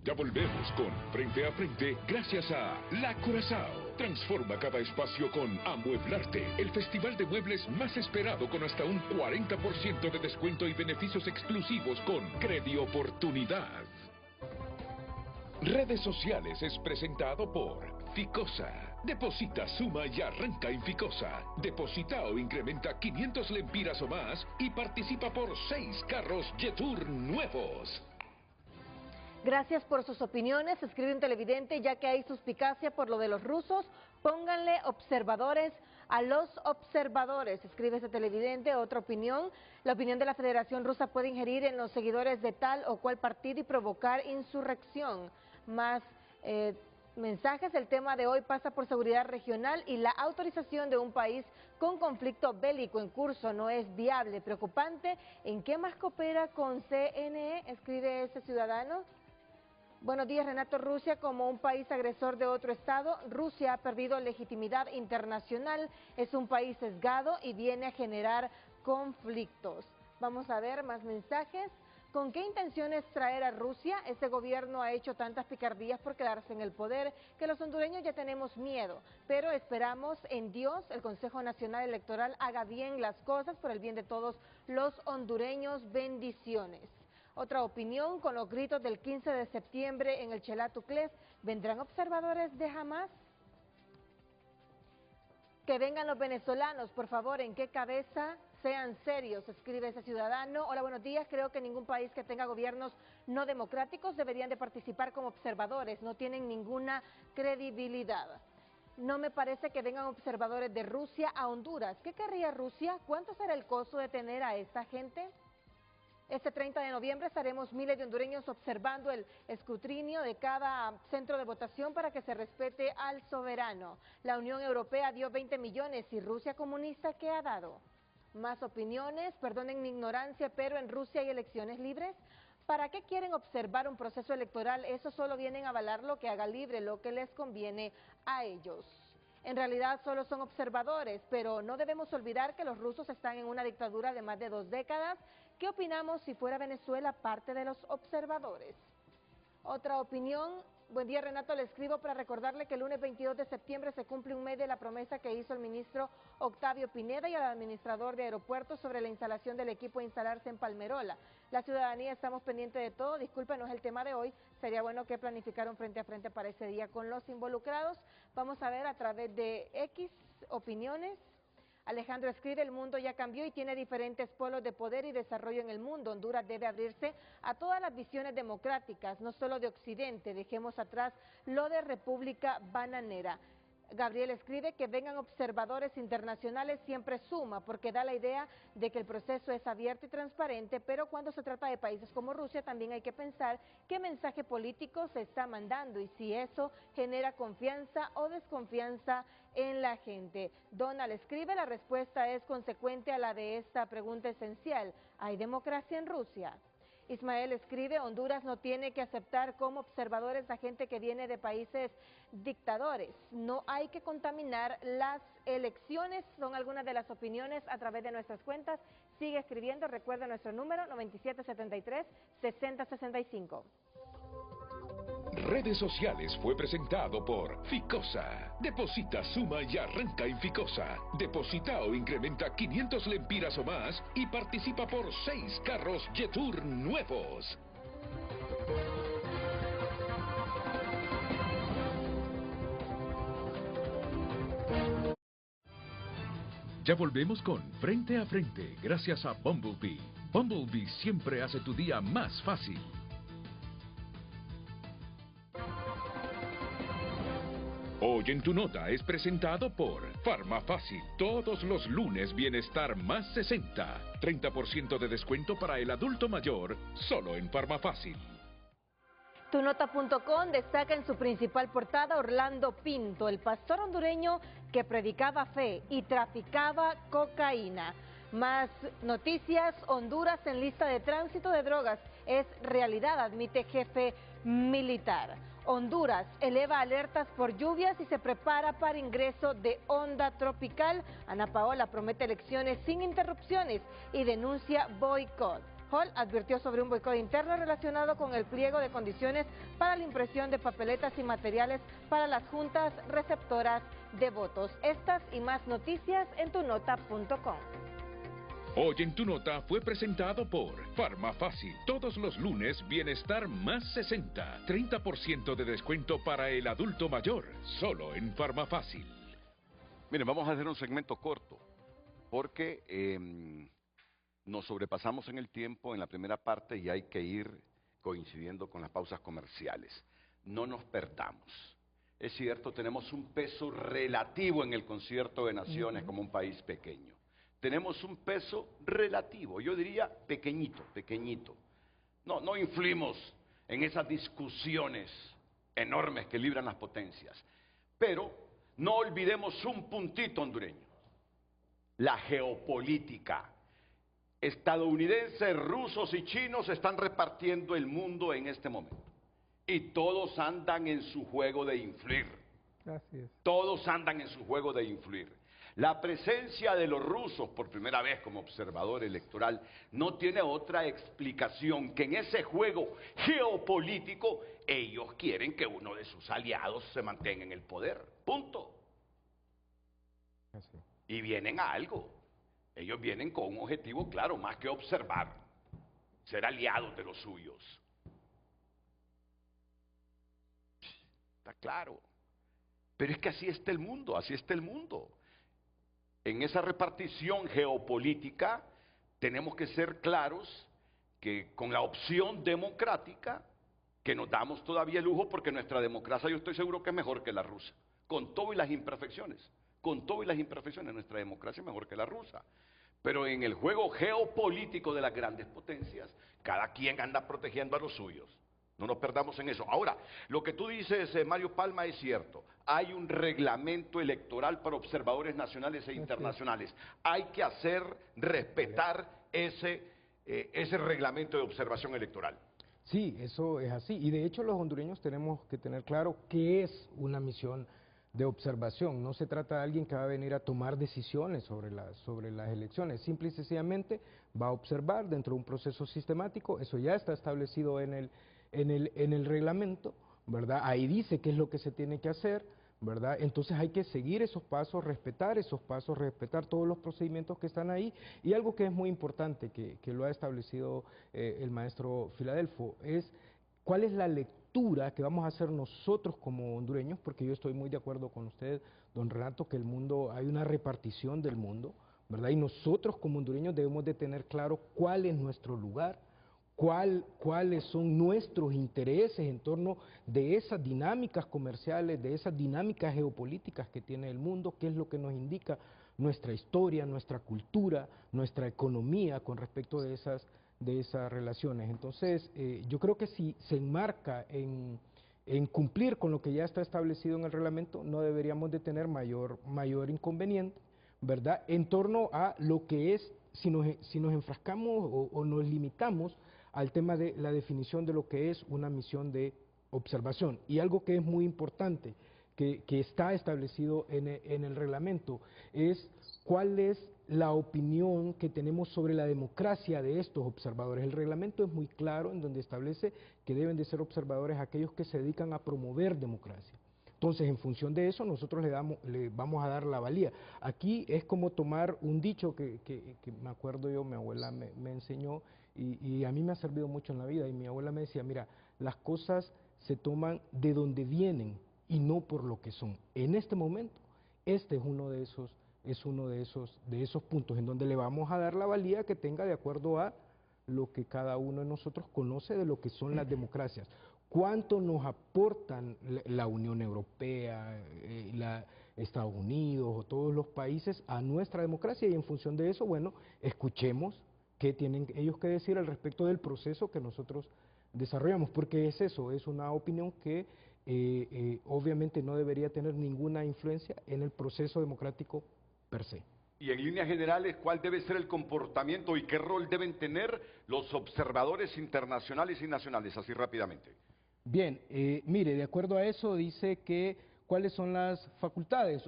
Ya volvemos con Frente a Frente gracias a La Curazao. Transforma cada espacio con Amueblarte, el festival de muebles más esperado con hasta un 40% de descuento y beneficios exclusivos con Credi Oportunidad. Redes Sociales es presentado por Ficosa. Deposita, suma y arranca en Ficosa. Deposita o incrementa 500 lempiras o más y participa por 6 carros Jetour nuevos. Gracias por sus opiniones, escribe un televidente, ya que hay suspicacia por lo de los rusos, pónganle observadores a los observadores, escribe ese televidente. Otra opinión, la opinión de la Federación Rusa puede ingerir en los seguidores de tal o cual partido y provocar insurrección. Más mensajes, el tema de hoy pasa por seguridad regional y la autorización de un país con conflicto bélico en curso no es viable, preocupante. ¿En qué más coopera con CNE? Escribe ese ciudadano. Buenos días, Renato. Rusia como un país agresor de otro estado. Rusia ha perdido legitimidad internacional, es un país sesgado y viene a generar conflictos. Vamos a ver más mensajes. ¿Con qué intenciones traer a Rusia? Este gobierno ha hecho tantas picardías por quedarse en el poder que los hondureños ya tenemos miedo, pero esperamos en Dios, el Consejo Nacional Electoral haga bien las cosas por el bien de todos los hondureños. Bendiciones. Otra opinión, con los gritos del 15 de septiembre en el Chelatuclés, ¿vendrán observadores de Hamas? Que vengan los venezolanos, por favor, ¿en qué cabeza? Sean serios, escribe ese ciudadano. Hola, buenos días. Creo que ningún país que tenga gobiernos no democráticos deberían de participar como observadores, no tienen ninguna credibilidad. No me parece que vengan observadores de Rusia a Honduras. ¿Qué querría Rusia? ¿Cuánto será el costo de tener a esta gente? Este 30 de noviembre estaremos miles de hondureños observando el escrutinio de cada centro de votación para que se respete al soberano. La Unión Europea dio 20 millones y Rusia comunista, ¿qué ha dado? Más opiniones, perdonen mi ignorancia, pero en Rusia hay elecciones libres. ¿Para qué quieren observar un proceso electoral? Eso solo vienen a avalar lo que haga libre, lo que les conviene a ellos. En realidad solo son observadores, pero no debemos olvidar que los rusos están en una dictadura de más de 2 décadas. ¿Qué opinamos si fuera Venezuela parte de los observadores? Otra opinión. Buen día, Renato, le escribo para recordarle que el lunes 22 de septiembre se cumple un mes de la promesa que hizo el ministro Octavio Pineda y al administrador de aeropuertos sobre la instalación del equipo a instalarse en Palmerola. La ciudadanía estamos pendientes de todo, disculpe, no es el tema de hoy, sería bueno que planificaran frente a frente para ese día con los involucrados. Vamos a ver a través de X opiniones. Alejandro escribe, el mundo ya cambió y tiene diferentes polos de poder y desarrollo en el mundo. Honduras debe abrirse a todas las visiones democráticas, no solo de Occidente. Dejemos atrás lo de República Bananera. Gabriel escribe que vengan observadores internacionales siempre suma, porque da la idea de que el proceso es abierto y transparente, pero cuando se trata de países como Rusia también hay que pensar qué mensaje político se está mandando y si eso genera confianza o desconfianza en la gente. Donald escribe, la respuesta es consecuente a la de esta pregunta esencial. ¿Hay democracia en Rusia? Ismael escribe, Honduras no tiene que aceptar como observadores a gente que viene de países dictadores. No hay que contaminar las elecciones. Son algunas de las opiniones a través de nuestras cuentas. Sigue escribiendo, recuerda nuestro número 9773-6065. Redes Sociales fue presentado por Ficosa. Deposita, suma y arranca en Ficosa. Deposita o incrementa 500 lempiras o más y participa por 6 carros Jetour nuevos. Ya volvemos con Frente a Frente gracias a Bumblebee. Bumblebee siempre hace tu día más fácil. Hoy en tu nota es presentado por Farmafácil. Todos los lunes Bienestar más 60. 30% de descuento para el adulto mayor, solo en Farmafácil. Tunota.com destaca en su principal portada Orlando Pinto, el pastor hondureño que predicaba fe y traficaba cocaína. Más noticias, Honduras en lista de tránsito de drogas es realidad, admite jefe militar. Honduras eleva alertas por lluvias y se prepara para ingreso de onda tropical. Ana Paola promete elecciones sin interrupciones y denuncia boicot. Hall advirtió sobre un boicot interno relacionado con el pliego de condiciones para la impresión de papeletas y materiales para las juntas receptoras de votos. Estas y más noticias en tunota.com. Hoy en tu nota fue presentado por Farmafácil. Todos los lunes Bienestar más 60. 30% de descuento para el adulto mayor, solo en Farmafácil. Miren, vamos a hacer un segmento corto, porque nos sobrepasamos en el tiempo en la primera parte y hay que ir coincidiendo con las pausas comerciales. No nos perdamos. Es cierto, tenemos un peso relativo en el concierto de naciones como un país pequeño. Tenemos un peso relativo, yo diría pequeñito, pequeñito. No influimos en esas discusiones enormes que libran las potencias. Pero no olvidemos un puntito hondureño: la geopolítica. Estadounidenses, rusos y chinos están repartiendo el mundo en este momento. Y todos andan en su juego de influir. Así es. Todos andan en su juego de influir. La presencia de los rusos por primera vez como observador electoral no tiene otra explicación que en ese juego geopolítico ellos quieren que uno de sus aliados se mantenga en el poder. Punto. Así. Y vienen a algo. Ellos vienen con un objetivo claro, más que observar, ser aliados de los suyos. Está claro. Pero es que así está el mundo, así está el mundo. En esa repartición geopolítica tenemos que ser claros que con la opción democrática, que nos damos todavía el lujo, porque nuestra democracia yo estoy seguro que es mejor que la rusa, con todo y las imperfecciones. Con todo y las imperfecciones, nuestra democracia es mejor que la rusa. Pero en el juego geopolítico de las grandes potencias, cada quien anda protegiendo a los suyos. No nos perdamos en eso. Ahora, lo que tú dices, Mario Palma, es cierto. Hay un reglamento electoral para observadores nacionales e internacionales. Hay que hacer respetar ese reglamento de observación electoral. Sí, eso es así. Y de hecho los hondureños tenemos que tener claro qué es una misión de observación. No se trata de alguien que va a venir a tomar decisiones sobre las elecciones. Simple y sencillamente va a observar dentro de un proceso sistemático. Eso ya está establecido en el reglamento, ¿verdad? Ahí dice qué es lo que se tiene que hacer, ¿verdad? Entonces hay que seguir esos pasos, respetar todos los procedimientos que están ahí. Y algo que es muy importante, que lo ha establecido el maestro Filadelfo, es cuál es la lectura que vamos a hacer nosotros como hondureños, porque yo estoy muy de acuerdo con usted, don Renato, que el mundo, hay una repartición del mundo, ¿verdad? Y nosotros como hondureños debemos de tener claro cuál es nuestro lugar, cuáles son nuestros intereses en torno de esas dinámicas comerciales, de esas dinámicas geopolíticas que tiene el mundo, qué es lo que nos indica nuestra historia, nuestra cultura, nuestra economía con respecto de esas relaciones. Entonces, yo creo que si se enmarca en cumplir con lo que ya está establecido en el reglamento, no deberíamos de tener mayor inconveniente, ¿verdad? En torno a lo que es, si nos enfrascamos o nos limitamos al tema de la definición de lo que es una misión de observación. Y algo que es muy importante, que está establecido en el reglamento, es cuál es la opinión que tenemos sobre la democracia de estos observadores. El reglamento es muy claro en donde establece que deben de ser observadores aquellos que se dedican a promover democracia. Entonces, en función de eso, nosotros le vamos a dar la valía. Aquí es como tomar un dicho que me acuerdo yo, mi abuela me enseñó y a mí me ha servido mucho en la vida. Y mi abuela me decía, mira, las cosas se toman de donde vienen y no por lo que son. En este momento, este es uno de esos puntos en donde le vamos a dar la valía que tenga de acuerdo a lo que cada uno de nosotros conoce de lo que son las democracias. cuánto nos aportan la Unión Europea, Estados Unidos o todos los países a nuestra democracia, y en función de eso, bueno, escuchemos qué tienen ellos que decir al respecto del proceso que nosotros desarrollamos, porque es eso, es una opinión que obviamente no debería tener ninguna influencia en el proceso democrático per se. Y en líneas generales, ¿cuál debe ser el comportamiento y qué rol deben tener los observadores internacionales y nacionales? Así rápidamente. Bien, mire, de acuerdo a eso dice que cuáles son las facultades.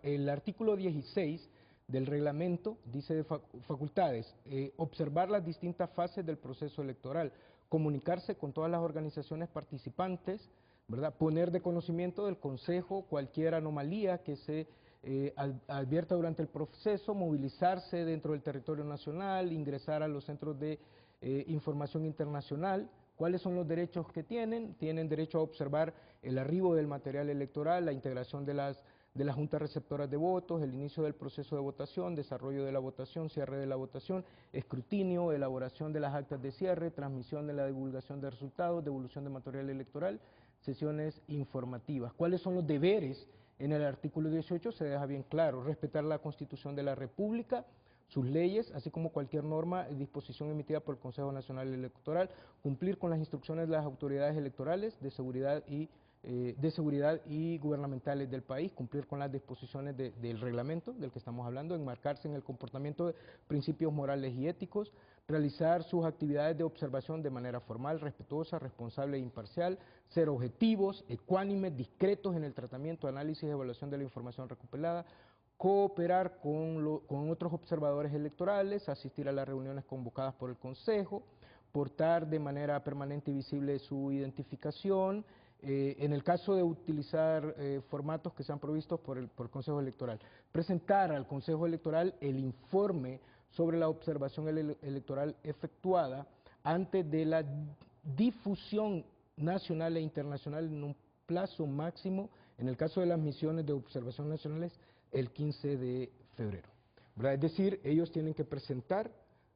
El artículo 16 del reglamento dice de facultades, observar las distintas fases del proceso electoral, comunicarse con todas las organizaciones participantes, ¿verdad? Poner de conocimiento del Consejo cualquier anomalía que se advierta durante el proceso, movilizarse dentro del territorio nacional, ingresar a los centros de información internacional. ¿Cuáles son los derechos que tienen? Tienen derecho a observar el arribo del material electoral, la integración de las juntas receptoras de votos, el inicio del proceso de votación, desarrollo de la votación, cierre de la votación, escrutinio, elaboración de las actas de cierre, transmisión de la divulgación de resultados, devolución de material electoral, sesiones informativas. ¿Cuáles son los deberes? En el artículo 18 se deja bien claro: respetar la Constitución de la República, sus leyes, así como cualquier norma y disposición emitida por el Consejo Nacional Electoral, cumplir con las instrucciones de las autoridades electorales de seguridad y gubernamentales del país, cumplir con las disposiciones del reglamento del que estamos hablando, enmarcarse en el comportamiento de principios morales y éticos, realizar sus actividades de observación de manera formal, respetuosa, responsable e imparcial, ser objetivos, ecuánimes, discretos en el tratamiento, análisis y evaluación de la información recopilada, cooperar con otros observadores electorales, asistir a las reuniones convocadas por el Consejo, portar de manera permanente y visible su identificación, en el caso de utilizar formatos que sean provistos por el Consejo Electoral, presentar al Consejo Electoral el informe sobre la observación electoral efectuada antes de la difusión nacional e internacional en un plazo máximo, en el caso de las misiones de observación nacionales, el 15 de febrero. ¿Verdad? Es decir, ellos tienen que presentar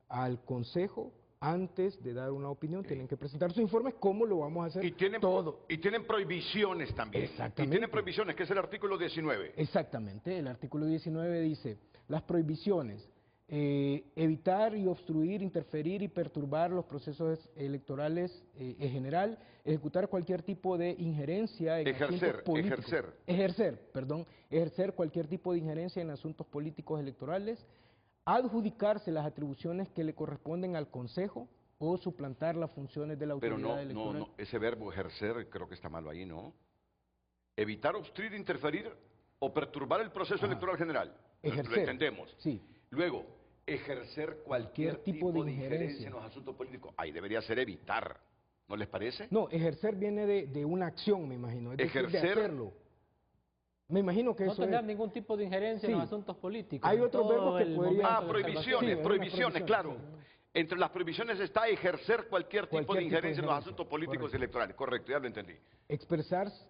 al Consejo, antes de dar una opinión, tienen que presentar sus informes. ¿Cómo lo vamos a hacer? Y tienen prohibiciones también. Exactamente. Y tienen prohibiciones, que es el artículo 19. Exactamente, el artículo 19 dice, las prohibiciones: evitar y obstruir, interferir y perturbar los procesos electorales en general, ejecutar cualquier tipo de injerencia en asuntos políticos. Ejercer cualquier tipo de injerencia en asuntos políticos electorales, adjudicarse las atribuciones que le corresponden al Consejo o suplantar las funciones de la autoridad electoral. Pero no, ese verbo ejercer creo que está malo ahí, ¿no? Evitar, obstruir, interferir o perturbar el proceso electoral general. Ejercer. Lo entendemos. Sí. Luego, ejercer cualquier tipo de injerencia en los asuntos políticos. Ahí debería ser evitar, ¿no les parece? No, ejercer viene de una acción, me imagino, es decir, de hacerlo. Me imagino que no eso tener ningún tipo de injerencia en los asuntos políticos. Hay otros verbos que podrían... prohibiciones, claro. Sí. Entre las prohibiciones está ejercer cualquier tipo de injerencia en los asuntos políticos y electorales. Correcto, ya lo entendí. Expresarse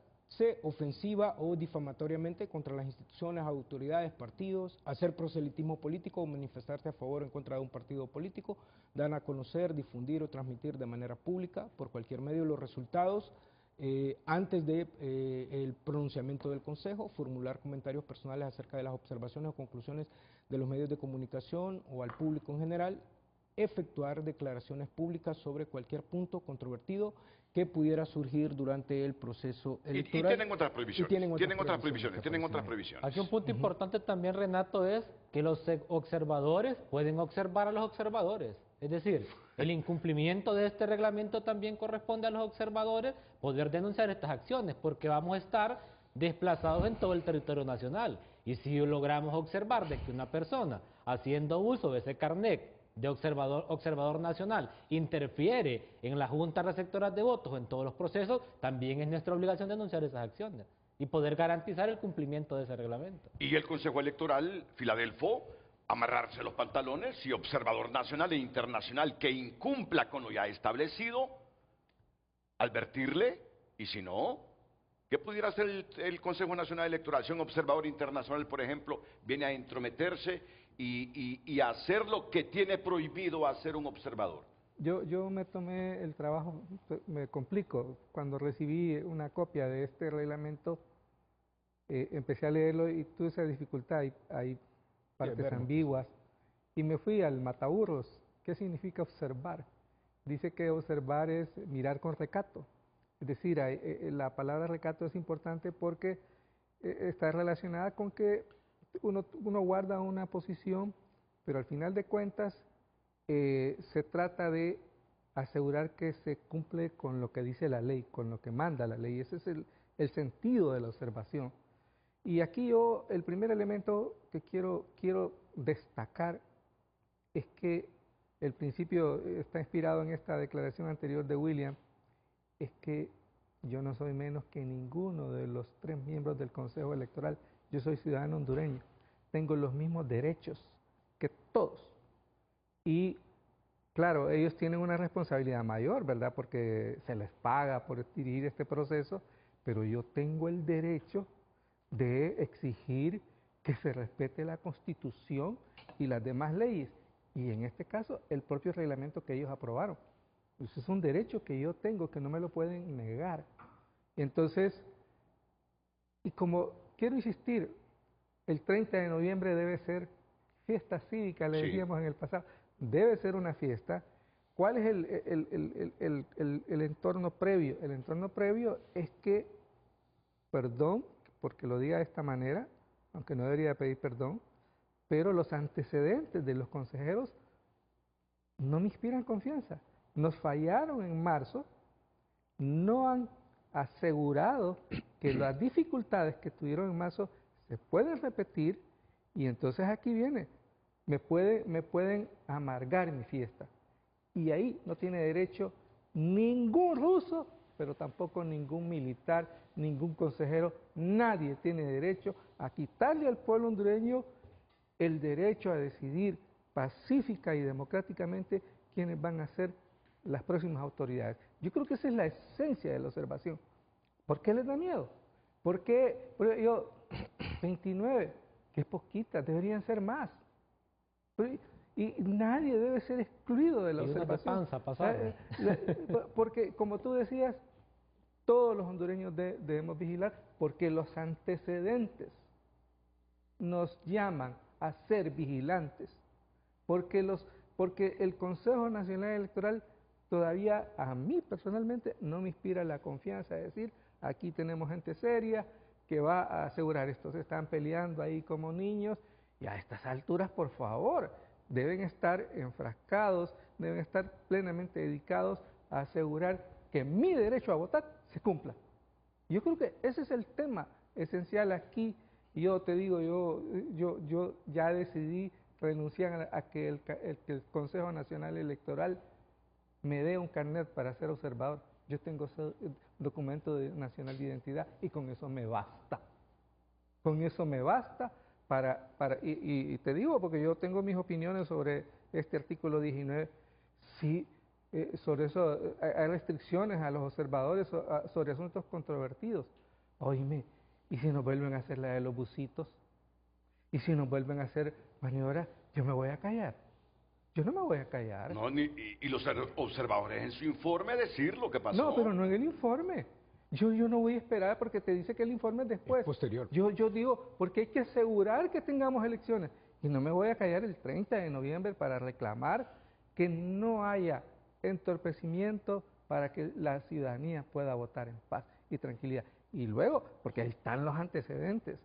ofensiva o difamatoriamente contra las instituciones, autoridades, partidos, hacer proselitismo político o manifestarse a favor o en contra de un partido político, dar a conocer, difundir o transmitir de manera pública por cualquier medio los resultados antes de el pronunciamiento del Consejo, formular comentarios personales acerca de las observaciones o conclusiones de los medios de comunicación o al público en general, efectuar declaraciones públicas sobre cualquier punto controvertido que pudiera surgir durante el proceso electoral. Y tienen otras prohibiciones. Tienen otras prohibiciones. Aquí un punto importante también, Renato, es que los observadores pueden observar a los observadores. Es decir, el incumplimiento de este reglamento también corresponde a los observadores poder denunciar estas acciones, porque vamos a estar desplazados en todo el territorio nacional. Y si logramos observar de que una persona, haciendo uso de ese carnet de observador nacional, interfiere en las juntas receptoras de votos en todos los procesos, también es nuestra obligación denunciar esas acciones y poder garantizar el cumplimiento de ese reglamento. Y el Consejo Electoral, Filadelfo, amarrarse los pantalones y observador nacional e internacional que incumpla con lo ya establecido, advertirle, y si no, ¿qué pudiera hacer el Consejo Nacional Electoral? Si un observador internacional, por ejemplo, viene a entrometerse y hacer lo que tiene prohibido hacer un observador. yo me tomé el trabajo, me complico, cuando recibí una copia de este reglamento, empecé a leerlo y tuve esa dificultad, hay partes ambiguas, y me fui al mataburros. ¿Qué significa observar? Dice que observar es mirar con recato, es decir, la palabra recato es importante porque está relacionada con que uno guarda una posición, pero al final de cuentas se trata de asegurar que se cumple con lo que dice la ley, con lo que manda la ley. Ese es el sentido de la observación. Y aquí el primer elemento que quiero destacar es que el principio está inspirado en esta declaración anterior de William, es que yo no soy menos que ninguno de los 3 miembros del Consejo Electoral. Yo soy ciudadano hondureño, tengo los mismos derechos que todos. Y claro, ellos tienen una responsabilidad mayor, ¿verdad? Porque se les paga por dirigir este proceso, pero yo tengo el derecho de exigir que se respete la Constitución y las demás leyes, y en este caso el propio reglamento que ellos aprobaron. Eso es un derecho que yo tengo, que no me lo pueden negar. Entonces, y como quiero insistir, el 30 de noviembre debe ser fiesta cívica, le decíamos en el pasado, debe ser una fiesta. ¿Cuál es el entorno previo? El entorno previo es que, perdón, porque lo diga de esta manera, aunque no debería pedir perdón, pero los antecedentes de los consejeros no me inspiran confianza. Nos fallaron en marzo, no han asegurado que las dificultades que tuvieron en marzo se pueden repetir, y entonces aquí viene, me pueden amargar mi fiesta. Y ahí no tiene derecho ningún ruso, pero tampoco ningún militar, ningún consejero, nadie tiene derecho a quitarle al pueblo hondureño el derecho a decidir pacífica y democráticamente quiénes van a ser las próximas autoridades. Yo creo que esa es la esencia de la observación. ¿Por qué les da miedo? Porque 29, que es poquita, deberían ser más. Y nadie debe ser excluido de la observación. Porque, como tú decías, todos los hondureños debemos vigilar, porque los antecedentes nos llaman a ser vigilantes, porque el Consejo Nacional Electoral todavía, a mí personalmente, no me inspira la confianza de decir, aquí tenemos gente seria que va a asegurar esto. Se están peleando ahí como niños, y a estas alturas, por favor, deben estar enfrascados, deben estar plenamente dedicados a asegurar que mi derecho a votar se cumpla. Yo creo que ese es el tema esencial aquí. Yo te digo, yo ya decidí renunciar a que el Consejo Nacional Electoral me dé un carnet para ser observador. Yo tengo ese documento nacional de identidad y con eso me basta. Con eso me basta y te digo, porque yo tengo mis opiniones sobre este artículo 19, sí, sobre eso hay restricciones a los observadores sobre asuntos controvertidos. Oíme, ¿y si nos vuelven a hacer la de los busitos? ¿Y si nos vuelven a hacer maniobras? Yo me voy a callar. Yo no me voy a callar. No, y los observadores en su informe decir lo que pasó. No, pero no en el informe. Yo no voy a esperar porque te dice que el informe es después. Es posterior. Yo digo, porque hay que asegurar que tengamos elecciones. Y no me voy a callar el 30 de noviembre para reclamar que no haya entorpecimiento para que la ciudadanía pueda votar en paz y tranquilidad. Y luego, porque ahí están los antecedentes.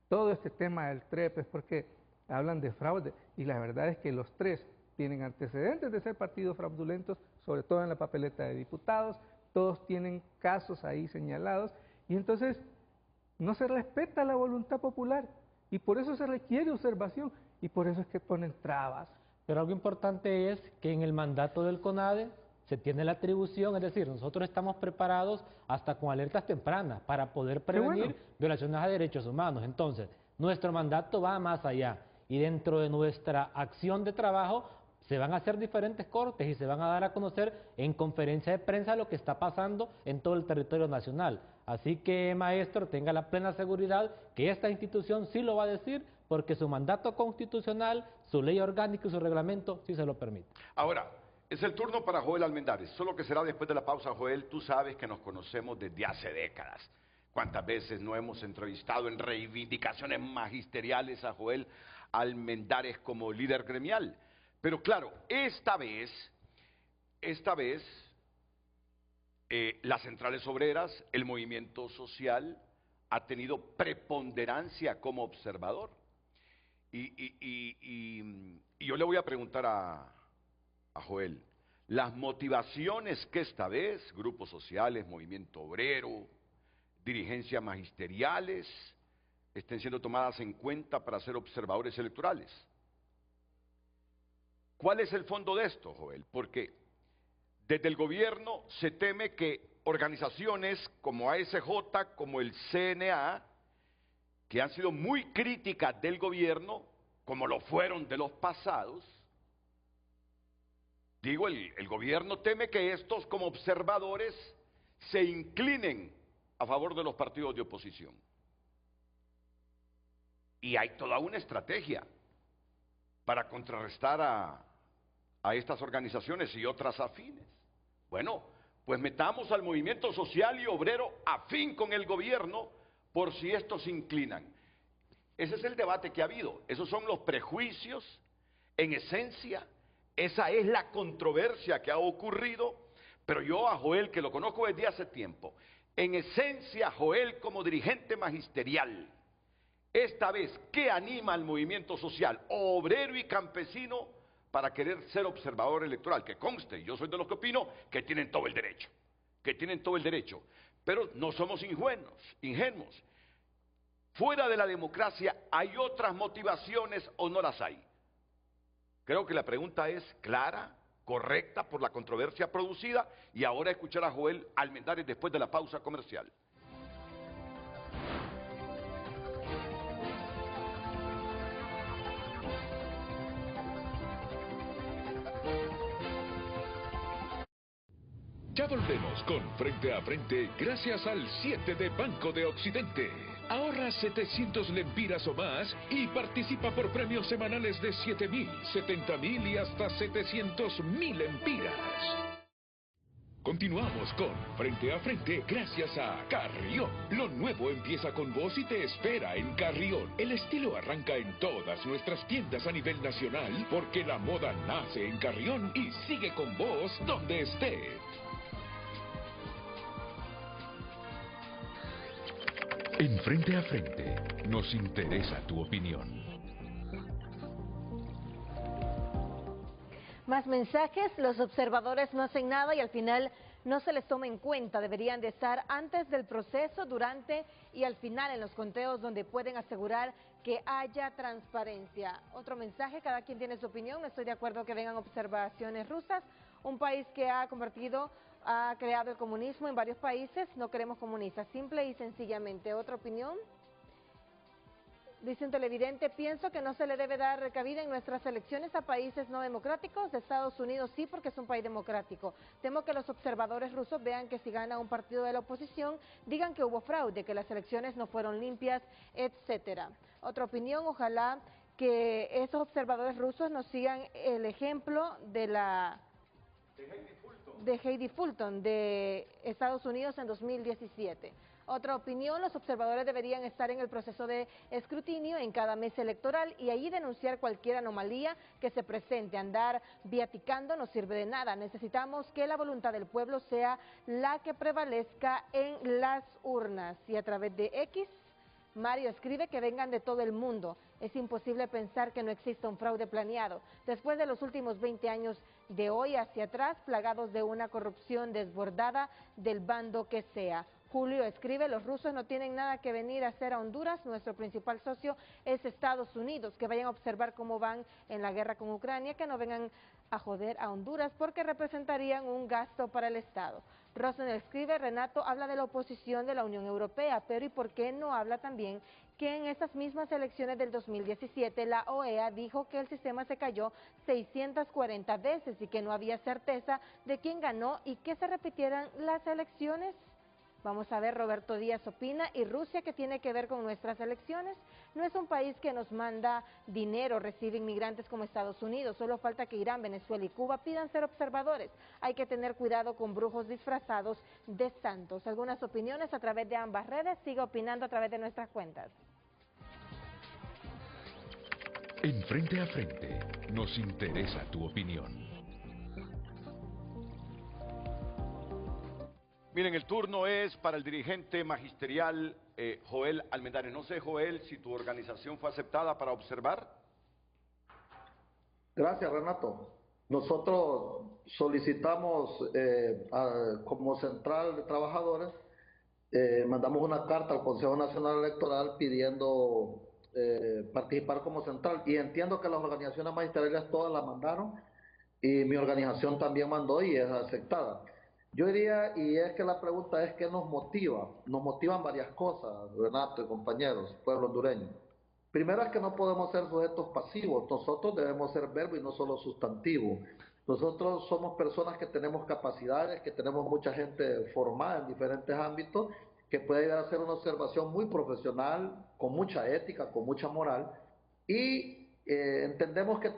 Todo este tema del TREP es porque hablan de fraude. Y la verdad es que los 3 tienen antecedentes de ser partidos fraudulentos, sobre todo en la papeleta de diputados. Todos tienen casos ahí señalados, y entonces no se respeta la voluntad popular, y por eso se requiere observación, y por eso es que ponen trabas. Pero algo importante es que en el mandato del CONADE se tiene la atribución, es decir, nosotros estamos preparados hasta con alertas tempranas para poder prevenir violaciones a derechos humanos. Entonces, nuestro mandato va más allá, y dentro de nuestra acción de trabajo se van a hacer diferentes cortes y se van a dar a conocer en conferencia de prensa lo que está pasando en todo el territorio nacional. Así que, maestro, tenga la plena seguridad que esta institución sí lo va a decir, porque su mandato constitucional, su ley orgánica y su reglamento sí se lo permite. Ahora, Es el turno para Joel Almendares, solo que será después de la pausa. Joel, tú sabes que nos conocemos desde hace décadas. ¿Cuántas veces no hemos entrevistado en reivindicaciones magisteriales a Joel Almendares como líder gremial? Pero claro, esta vez, las centrales obreras, el movimiento social, ha tenido preponderancia como observador. Y yo le voy a preguntar a Joel, las motivaciones que esta vez grupos sociales, movimiento obrero, dirigencias magisteriales estén siendo tomadas en cuenta para ser observadores electorales. ¿Cuál es el fondo de esto, Joel? Porque desde el gobierno se teme que organizaciones como ASJ, como el CNA, que han sido muy críticas del gobierno, como lo fueron de los pasados, digo, el gobierno teme que estos como observadores se inclinen a favor de los partidos de oposición. Y hay toda una estrategia para contrarrestar a estas organizaciones y otras afines. Bueno, pues metamos al movimiento social y obrero afín con el gobierno por si estos se inclinan. Ese es el debate que ha habido. Esos son los prejuicios, en esencia. Esa es la controversia que ha ocurrido, pero yo a Joel, que lo conozco desde hace tiempo, en esencia Joel como dirigente magisterial, esta vez, ¿qué anima al movimiento social, obrero y campesino, para querer ser observador electoral? Que conste, yo soy de los que opino que tienen todo el derecho, pero no somos ingenuos. Fuera de la democracia, ¿hay otras motivaciones o no las hay? Creo que la pregunta es clara, correcta por la controversia producida, y ahora escuchar a Joel Almendares después de la pausa comercial. Ya volvemos con Frente a Frente gracias al 7 de Banco de Occidente. Ahorra 700 lempiras o más y participa por premios semanales de 7.000, 70.000 y hasta 700.000 lempiras. Continuamos con Frente a Frente gracias a Carrión. Lo nuevo empieza con vos y te espera en Carrión. El estilo arranca en todas nuestras tiendas a nivel nacional porque la moda nace en Carrión y sigue con vos donde estés. En Frente a Frente, nos interesa tu opinión. Más mensajes, los observadores no hacen nada y al final no se les toma en cuenta. Deberían de estar antes del proceso, durante y al final en los conteos donde pueden asegurar que haya transparencia. Otro mensaje, cada quien tiene su opinión, no estoy de acuerdo que vengan observaciones rusas. Un país que ha creado el comunismo en varios países, no queremos comunistas, simple y sencillamente. Otra opinión, dice un televidente, pienso que no se le debe dar cabida en nuestras elecciones a países no democráticos. De Estados Unidos sí, porque es un país democrático. Temo que los observadores rusos vean que si gana un partido de la oposición, digan que hubo fraude, que las elecciones no fueron limpias, etcétera. Otra opinión, ojalá que esos observadores rusos nos sigan el ejemplo de Heidi Fulton de Estados Unidos en 2017. Otra opinión, los observadores deberían estar en el proceso de escrutinio en cada mes electoral y ahí denunciar cualquier anomalía que se presente. Andar viaticando no sirve de nada. Necesitamos que la voluntad del pueblo sea la que prevalezca en las urnas. Y a través de X, Mario escribe que vengan de todo el mundo. Es imposible pensar que no exista un fraude planeado. Después de los últimos 20 años de hoy hacia atrás, plagados de una corrupción desbordada del bando que sea. Julio escribe, los rusos no tienen nada que venir a hacer a Honduras, nuestro principal socio es Estados Unidos, que vayan a observar cómo van en la guerra con Ucrania, que no vengan a joder a Honduras porque representarían un gasto para el Estado. Rosen escribe, Renato habla de la oposición de la Unión Europea, pero ¿y por qué no habla también que en estas mismas elecciones del 2017 la OEA dijo que el sistema se cayó 640 veces y que no había certeza de quién ganó y que se repitieran las elecciones? Vamos a ver, Roberto Díaz opina, ¿y Rusia qué tiene que ver con nuestras elecciones? No es un país que nos manda dinero, recibe inmigrantes como Estados Unidos, solo falta que Irán, Venezuela y Cuba pidan ser observadores. Hay que tener cuidado con brujos disfrazados de santos. Algunas opiniones a través de ambas redes, siga opinando a través de nuestras cuentas. En Frente a Frente, nos interesa tu opinión. Miren, el turno es para el dirigente magisterial Joel Almendares. No sé, Joel, si tu organización fue aceptada para observar. Gracias, Renato. Nosotros solicitamos como Central de Trabajadores, mandamos una carta al Consejo Nacional Electoral pidiendo participar como central, y entiendo que las organizaciones magisteriales todas la mandaron y mi organización también mandó y es aceptada. Yo diría, y es que la pregunta es ¿qué nos motiva? Nos motivan varias cosas, Renato y compañeros, pueblo hondureño. Primero es que no podemos ser sujetos pasivos, nosotros debemos ser verbo y no solo sustantivo. Nosotros somos personas que tenemos capacidades, que tenemos mucha gente formada en diferentes ámbitos, que puede llegar a hacer una observación muy profesional, con mucha ética, con mucha moral, y entendemos que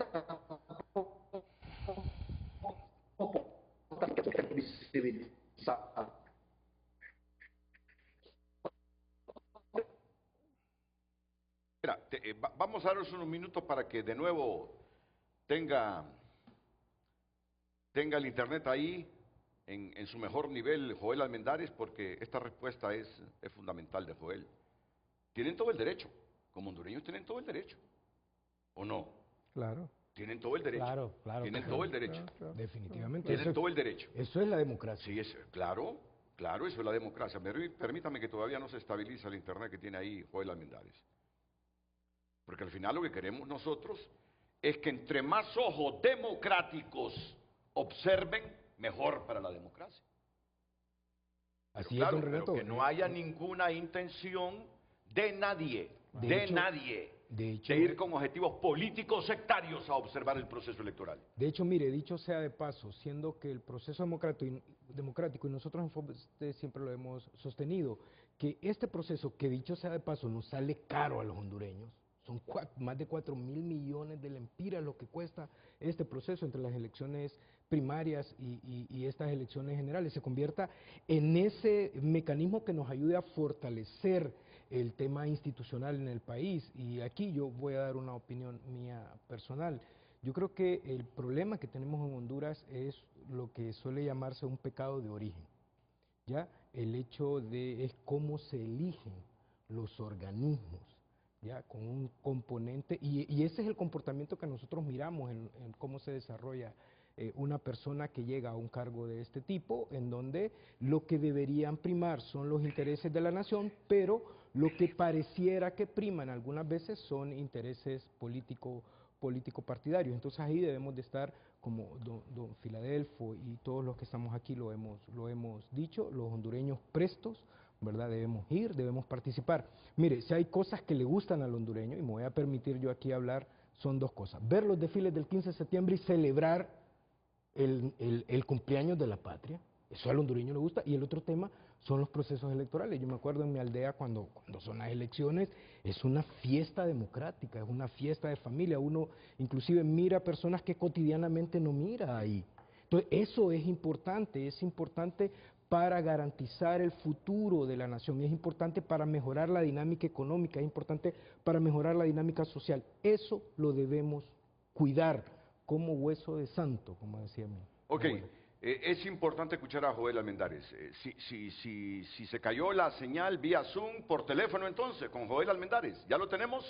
visibilizar. Mira, vamos a daros unos minutos para que de nuevo tenga el internet ahí en su mejor nivel, Joel Almendares, porque esta respuesta es fundamental de Joel. Tienen todo el derecho, como hondureños tienen todo el derecho, ¿o no? Claro. Tienen todo el derecho. Claro. Tienen todo el derecho. Claro. Definitivamente. Tienen todo el derecho. Eso es la democracia. Sí, claro, eso es la democracia. Permítame que todavía no se estabiliza el internet que tiene ahí Joel Almendares. Porque al final lo que queremos nosotros es que entre más ojos democráticos observen, mejor para la democracia. Así Claro, es, don Renato. pero que no haya ninguna intención de nadie, de ir con objetivos políticos sectarios a observar el proceso electoral. De hecho, mire, dicho sea de paso, siendo que el proceso democrático, y nosotros en FOSDE siempre lo hemos sostenido, que este proceso, que dicho sea de paso, nos sale caro a los hondureños, son más de 4.000 millones de lempiras lo que cuesta este proceso entre las elecciones primarias y estas elecciones generales, se convierta en ese mecanismo que nos ayude a fortalecer el tema institucional en el país. Y aquí yo voy a dar una opinión mía personal. Yo creo que el problema que tenemos en Honduras es lo que suele llamarse un pecado de origen. ¿Ya? El hecho es cómo se eligen los organismos, ¿ya? Con un componente, y ese es el comportamiento que nosotros miramos en cómo se desarrolla una persona que llega a un cargo de este tipo, en donde lo que deberían primar son los intereses de la nación, pero lo que pareciera que priman algunas veces son intereses político-partidarios. Entonces ahí debemos de estar, como don Filadelfo y todos los que estamos aquí lo hemos dicho, los hondureños prestos, ¿verdad? Debemos ir, debemos participar. Mire, si hay cosas que le gustan al hondureño, y me voy a permitir yo aquí hablar, son dos cosas: ver los desfiles del 15 de septiembre y celebrar el cumpleaños de la patria, eso al hondureño le gusta. Y el otro tema son los procesos electorales. Yo me acuerdo en mi aldea cuando son las elecciones, es una fiesta democrática, es una fiesta de familia. Uno inclusive mira personas que cotidianamente no mira ahí. Entonces eso es importante para garantizar el futuro de la nación, es importante para mejorar la dinámica económica, es importante para mejorar la dinámica social. Eso lo debemos cuidar como hueso de santo, como decía mi abuelo. Es importante escuchar a Joel Almendares. Si se cayó la señal vía Zoom por teléfono entonces, con Joel Almendares, ¿ya lo tenemos?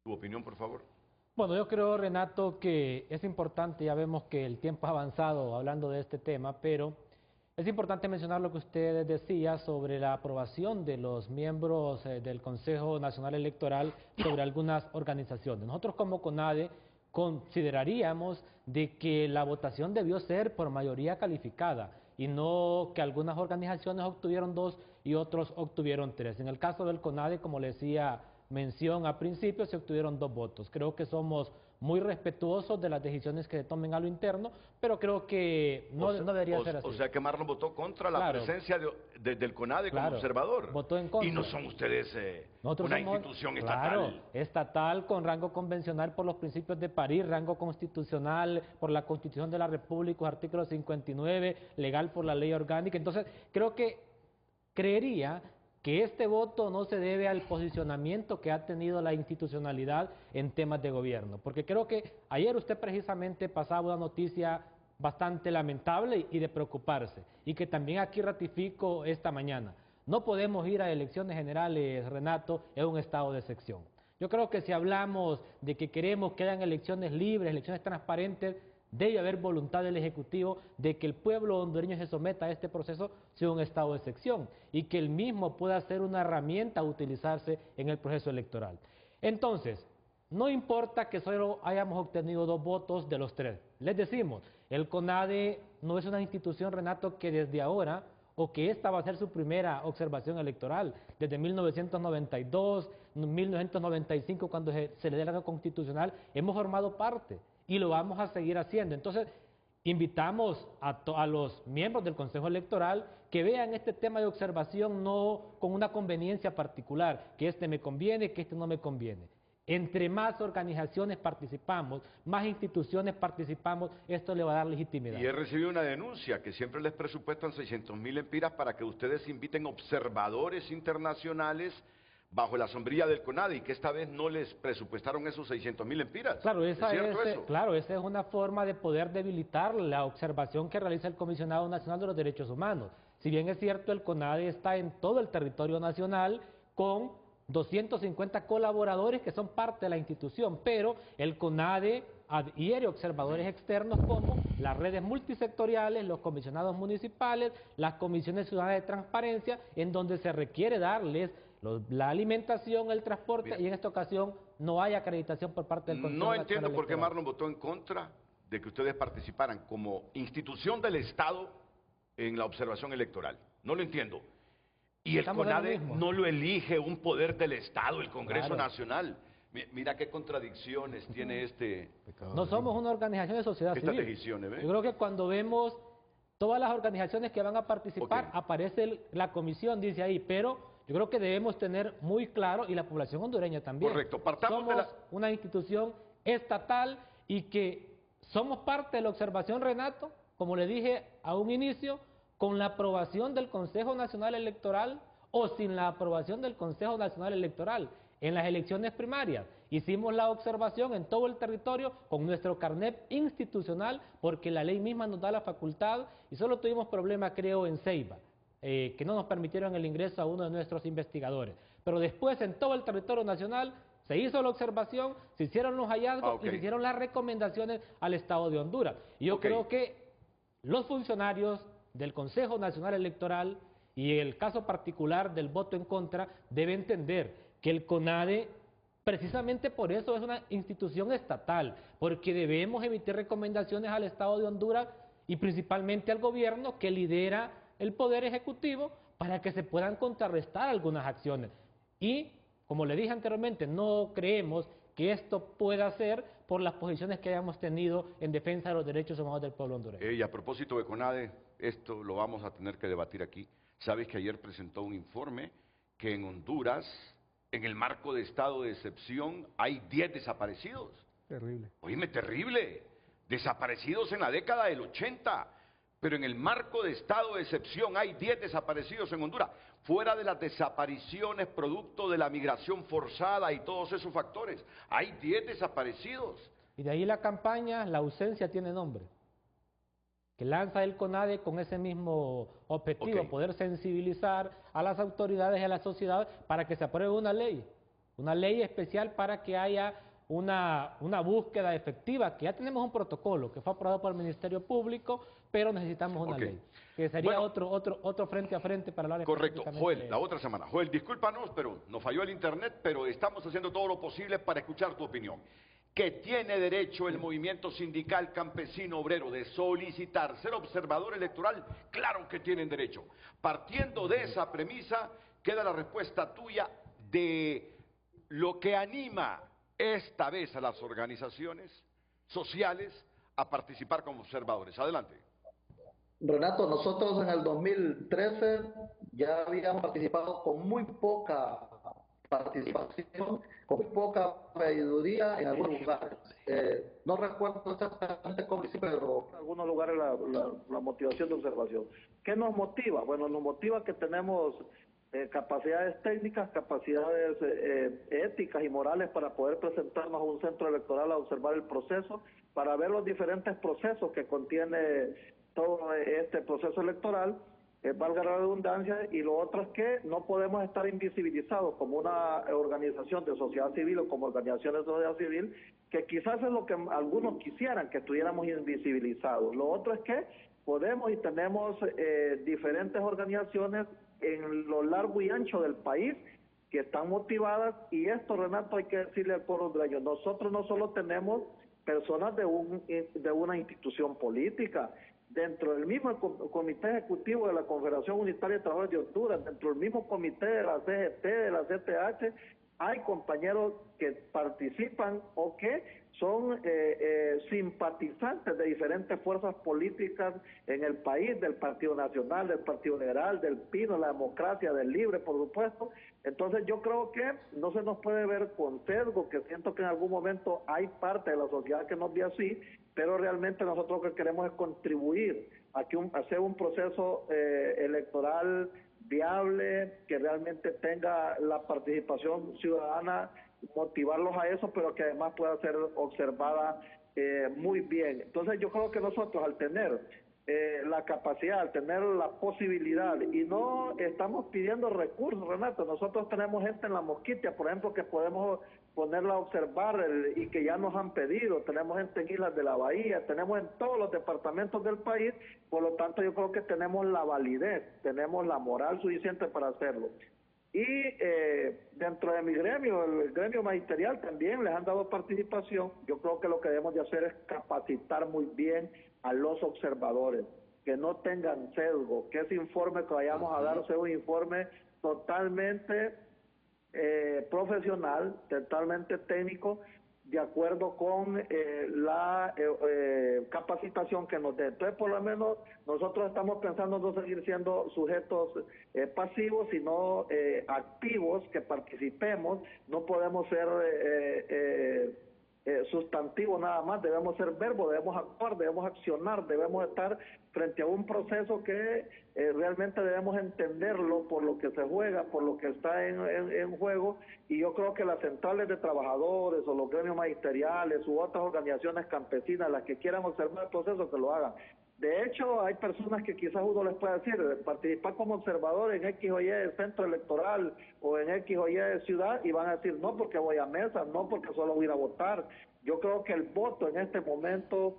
Tu opinión, por favor. Bueno, yo creo, Renato, que es importante, ya vemos que el tiempo ha avanzado hablando de este tema, pero es importante mencionar lo que usted decía sobre la aprobación de los miembros del Consejo Nacional Electoral sobre algunas organizaciones. Nosotros como CONADE consideraríamos de que la votación debió ser por mayoría calificada y no que algunas organizaciones obtuvieron 2 y otros obtuvieron 3. En el caso del CONADE, como le decía mención a principio, se obtuvieron 2 votos. Creo que somos muy respetuosos de las decisiones que se tomen a lo interno, pero creo que no debería ser así. O sea que Marlon votó contra la presencia del CONADE como observador. Votó en contra. Y no son ustedes Nosotros una somos, institución estatal. Estatal con rango convencional por los principios de París, rango constitucional por la Constitución de la República, artículo 59, legal por la ley orgánica. Entonces, creería que este voto no se debe al posicionamiento que ha tenido la institucionalidad en temas de gobierno, porque creo que ayer usted precisamente pasaba una noticia bastante lamentable y de preocuparse, y que también aquí ratifico esta mañana. No podemos ir a elecciones generales, Renato, en un estado de excepción. Yo creo que si hablamos de que queremos que hayan elecciones libres, elecciones transparentes, debe haber voluntad del Ejecutivo de que el pueblo hondureño se someta a este proceso sea un estado de excepción y que el mismo pueda ser una herramienta a utilizarse en el proceso electoral. Entonces, no importa que solo hayamos obtenido 2 votos de los 3. Les decimos, el CONADE no es una institución, Renato, que desde ahora o que esta va a ser su primera observación electoral. Desde 1992, 1995, cuando se le dé la rango constitucional, hemos formado parte y lo vamos a seguir haciendo. Entonces, invitamos a los miembros del Consejo Electoral que vean este tema de observación no con una conveniencia particular, que este me conviene, que este no me conviene. Entre más organizaciones participamos, más instituciones participamos, esto le va a dar legitimidad. Y he recibido una denuncia que siempre les presupuestan 600.000 empiras para que ustedes inviten observadores internacionales bajo la sombrilla del CONADE y que esta vez no les presupuestaron esos 600.000 empiras. Claro, esa es una forma de poder debilitar la observación que realiza el Comisionado Nacional de los Derechos Humanos. Si bien es cierto, el CONADE está en todo el territorio nacional con 250 colaboradores que son parte de la institución, pero el CONADE adhiere observadores externos como las redes multisectoriales, los comisionados municipales, las comisiones ciudadanas de transparencia, en donde se requiere darles la alimentación, el transporte. Bien. Y en esta ocasión no hay acreditación por parte del Consejo Nacional Electoral. No entiendo por qué Marlon votó en contra de que ustedes participaran como institución del Estado en la observación electoral. No lo entiendo. Y el CONADE no lo elige un poder del Estado, el Congreso Nacional. Mira qué contradicciones tiene este... No somos una organización de sociedad civil. Yo creo que cuando vemos todas las organizaciones que van a participar, aparece la comisión, dice ahí, pero yo creo que debemos tener muy claro, y la población hondureña también. Correcto, partamos somos una institución estatal y que somos parte de la observación, Renato, como le dije a un inicio, con la aprobación del Consejo Nacional Electoral o sin la aprobación del Consejo Nacional Electoral. En las elecciones primarias hicimos la observación en todo el territorio con nuestro carnet institucional porque la ley misma nos da la facultad y solo tuvimos problemas, creo, en Ceiba, que no nos permitieron el ingreso a uno de nuestros investigadores. Pero después en todo el territorio nacional se hizo la observación, se hicieron los hallazgos y se hicieron las recomendaciones al Estado de Honduras. Y yo creo que los funcionarios del Consejo Nacional Electoral y el caso particular del voto en contra debe entender que el CONADE precisamente por eso es una institución estatal, porque debemos emitir recomendaciones al Estado de Honduras y principalmente al gobierno que lidera el Poder Ejecutivo para que se puedan contrarrestar algunas acciones. Y, como le dije anteriormente, no creemos que esto pueda ser por las posiciones que hayamos tenido en defensa de los derechos humanos del pueblo hondureño. Y a propósito de CONADE, esto lo vamos a tener que debatir aquí. Sabes que ayer presentó un informe que en Honduras, en el marco de estado de excepción, hay 10 desaparecidos. Terrible. Oíme, terrible. Desaparecidos en la década del 80. Pero en el marco de estado de excepción hay 10 desaparecidos en Honduras. Fuera de las desapariciones producto de la migración forzada y todos esos factores. Hay 10 desaparecidos. Y de ahí la campaña, la ausencia tiene nombre, que lanza el CONADE con ese mismo objetivo, poder sensibilizar a las autoridades y a la sociedad para que se apruebe una ley especial para que haya una búsqueda efectiva, que ya tenemos un protocolo que fue aprobado por el Ministerio Público, pero necesitamos una ley, que sería otro frente a frente para hablar. Correcto, Joel, la otra semana. Joel, discúlpanos, pero nos falló el internet, pero estamos haciendo todo lo posible para escuchar tu opinión. Que tiene derecho el movimiento sindical campesino obrero de solicitar ser observador electoral, claro que tienen derecho. Partiendo de esa premisa, queda la respuesta tuya de lo que anima esta vez a las organizaciones sociales a participar como observadores. Adelante. Renato, nosotros en el 2013 ya habíamos participado con muy poca participación, con muy poca veeduría en algunos lugares. No recuerdo exactamente cómo hice, pero en algunos lugares la motivación de observación. ¿Qué nos motiva? Bueno, nos motiva que tenemos capacidades técnicas, capacidades éticas y morales para poder presentarnos a un centro electoral a observar el proceso, para ver los diferentes procesos que contiene todo este proceso electoral, valga la redundancia, y lo otro es que no podemos estar invisibilizados como una organización de sociedad civil o como organizaciones de sociedad civil, que quizás es lo que algunos quisieran, que estuviéramos invisibilizados. Lo otro es que podemos y tenemos diferentes organizaciones en lo largo y ancho del país que están motivadas, y esto, Renato, hay que decirle al pueblo hondureño, nosotros no solo tenemos personas de una institución política, dentro del mismo comité ejecutivo de la Confederación Unitaria de Trabajadores de Honduras, dentro del mismo comité de la CGT, de la CTH, hay compañeros que participan o que son simpatizantes de diferentes fuerzas políticas en el país, del Partido Nacional, del Partido Liberal, del PINO, la democracia, del Libre, por supuesto. Entonces yo creo que no se nos puede ver con sesgo, que siento que en algún momento hay parte de la sociedad que nos ve así, pero realmente nosotros lo que queremos es contribuir a hacer un proceso electoral viable, que realmente tenga la participación ciudadana, motivarlos a eso, pero que además pueda ser observada muy bien. Entonces yo creo que nosotros, al tener la capacidad, al tener la posibilidad, y no estamos pidiendo recursos, Renato, nosotros tenemos gente en La Mosquitia, por ejemplo, que podemos ponerla a observar y que ya nos han pedido, tenemos gente en Islas de la Bahía, tenemos en todos los departamentos del país, por lo tanto yo creo que tenemos la validez, tenemos la moral suficiente para hacerlo. Y dentro de mi gremio, el gremio magisterial, también les han dado participación. Yo creo que lo que debemos de hacer es capacitar muy bien a los observadores, que no tengan sesgo, que ese informe que vayamos a dar sea un informe totalmente profesional, totalmente técnico, de acuerdo con la capacitación que nos dé. Entonces, por lo menos, nosotros estamos pensando no seguir siendo sujetos pasivos, sino activos, que participemos. No podemos ser sustantivo nada más, debemos ser verbo, debemos actuar, debemos accionar, debemos estar frente a un proceso que realmente debemos entenderlo por lo que se juega, por lo que está en juego, y yo creo que las centrales de trabajadores o los gremios magisteriales u otras organizaciones campesinas, las que quieran observar el proceso, que lo hagan. De hecho, hay personas que quizás uno les puede decir, participar como observador en X o Y centro electoral o en X o Y ciudad, y van a decir, no porque voy a mesa, no porque solo voy a ir a votar. Yo creo que el voto en este momento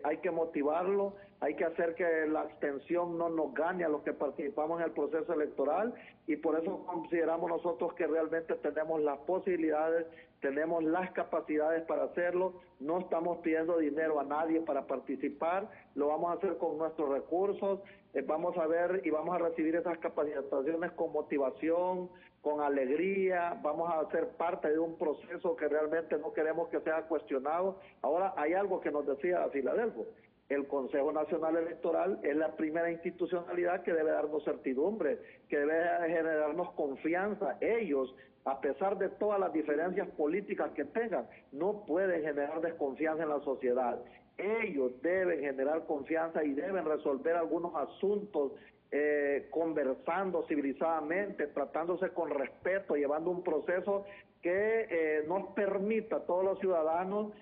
hay que motivarlo, hay que hacer que la abstención no nos gane a los que participamos en el proceso electoral, y por eso consideramos nosotros que realmente tenemos las posibilidades, tenemos las capacidades para hacerlo. No estamos pidiendo dinero a nadie para participar, lo vamos a hacer con nuestros recursos. Vamos a ver y vamos a recibir esas capacitaciones con motivación, con alegría. Vamos a ser parte de un proceso que realmente no queremos que sea cuestionado. Ahora, hay algo que nos decía Filadelfo: el Consejo Nacional Electoral es la primera institucionalidad que debe darnos certidumbre, que debe generarnos confianza. Ellos, a pesar de todas las diferencias políticas que tengan, no pueden generar desconfianza en la sociedad. Ellos deben generar confianza y deben resolver algunos asuntos conversando civilizadamente, tratándose con respeto, llevando un proceso que nos permita a todos los ciudadanos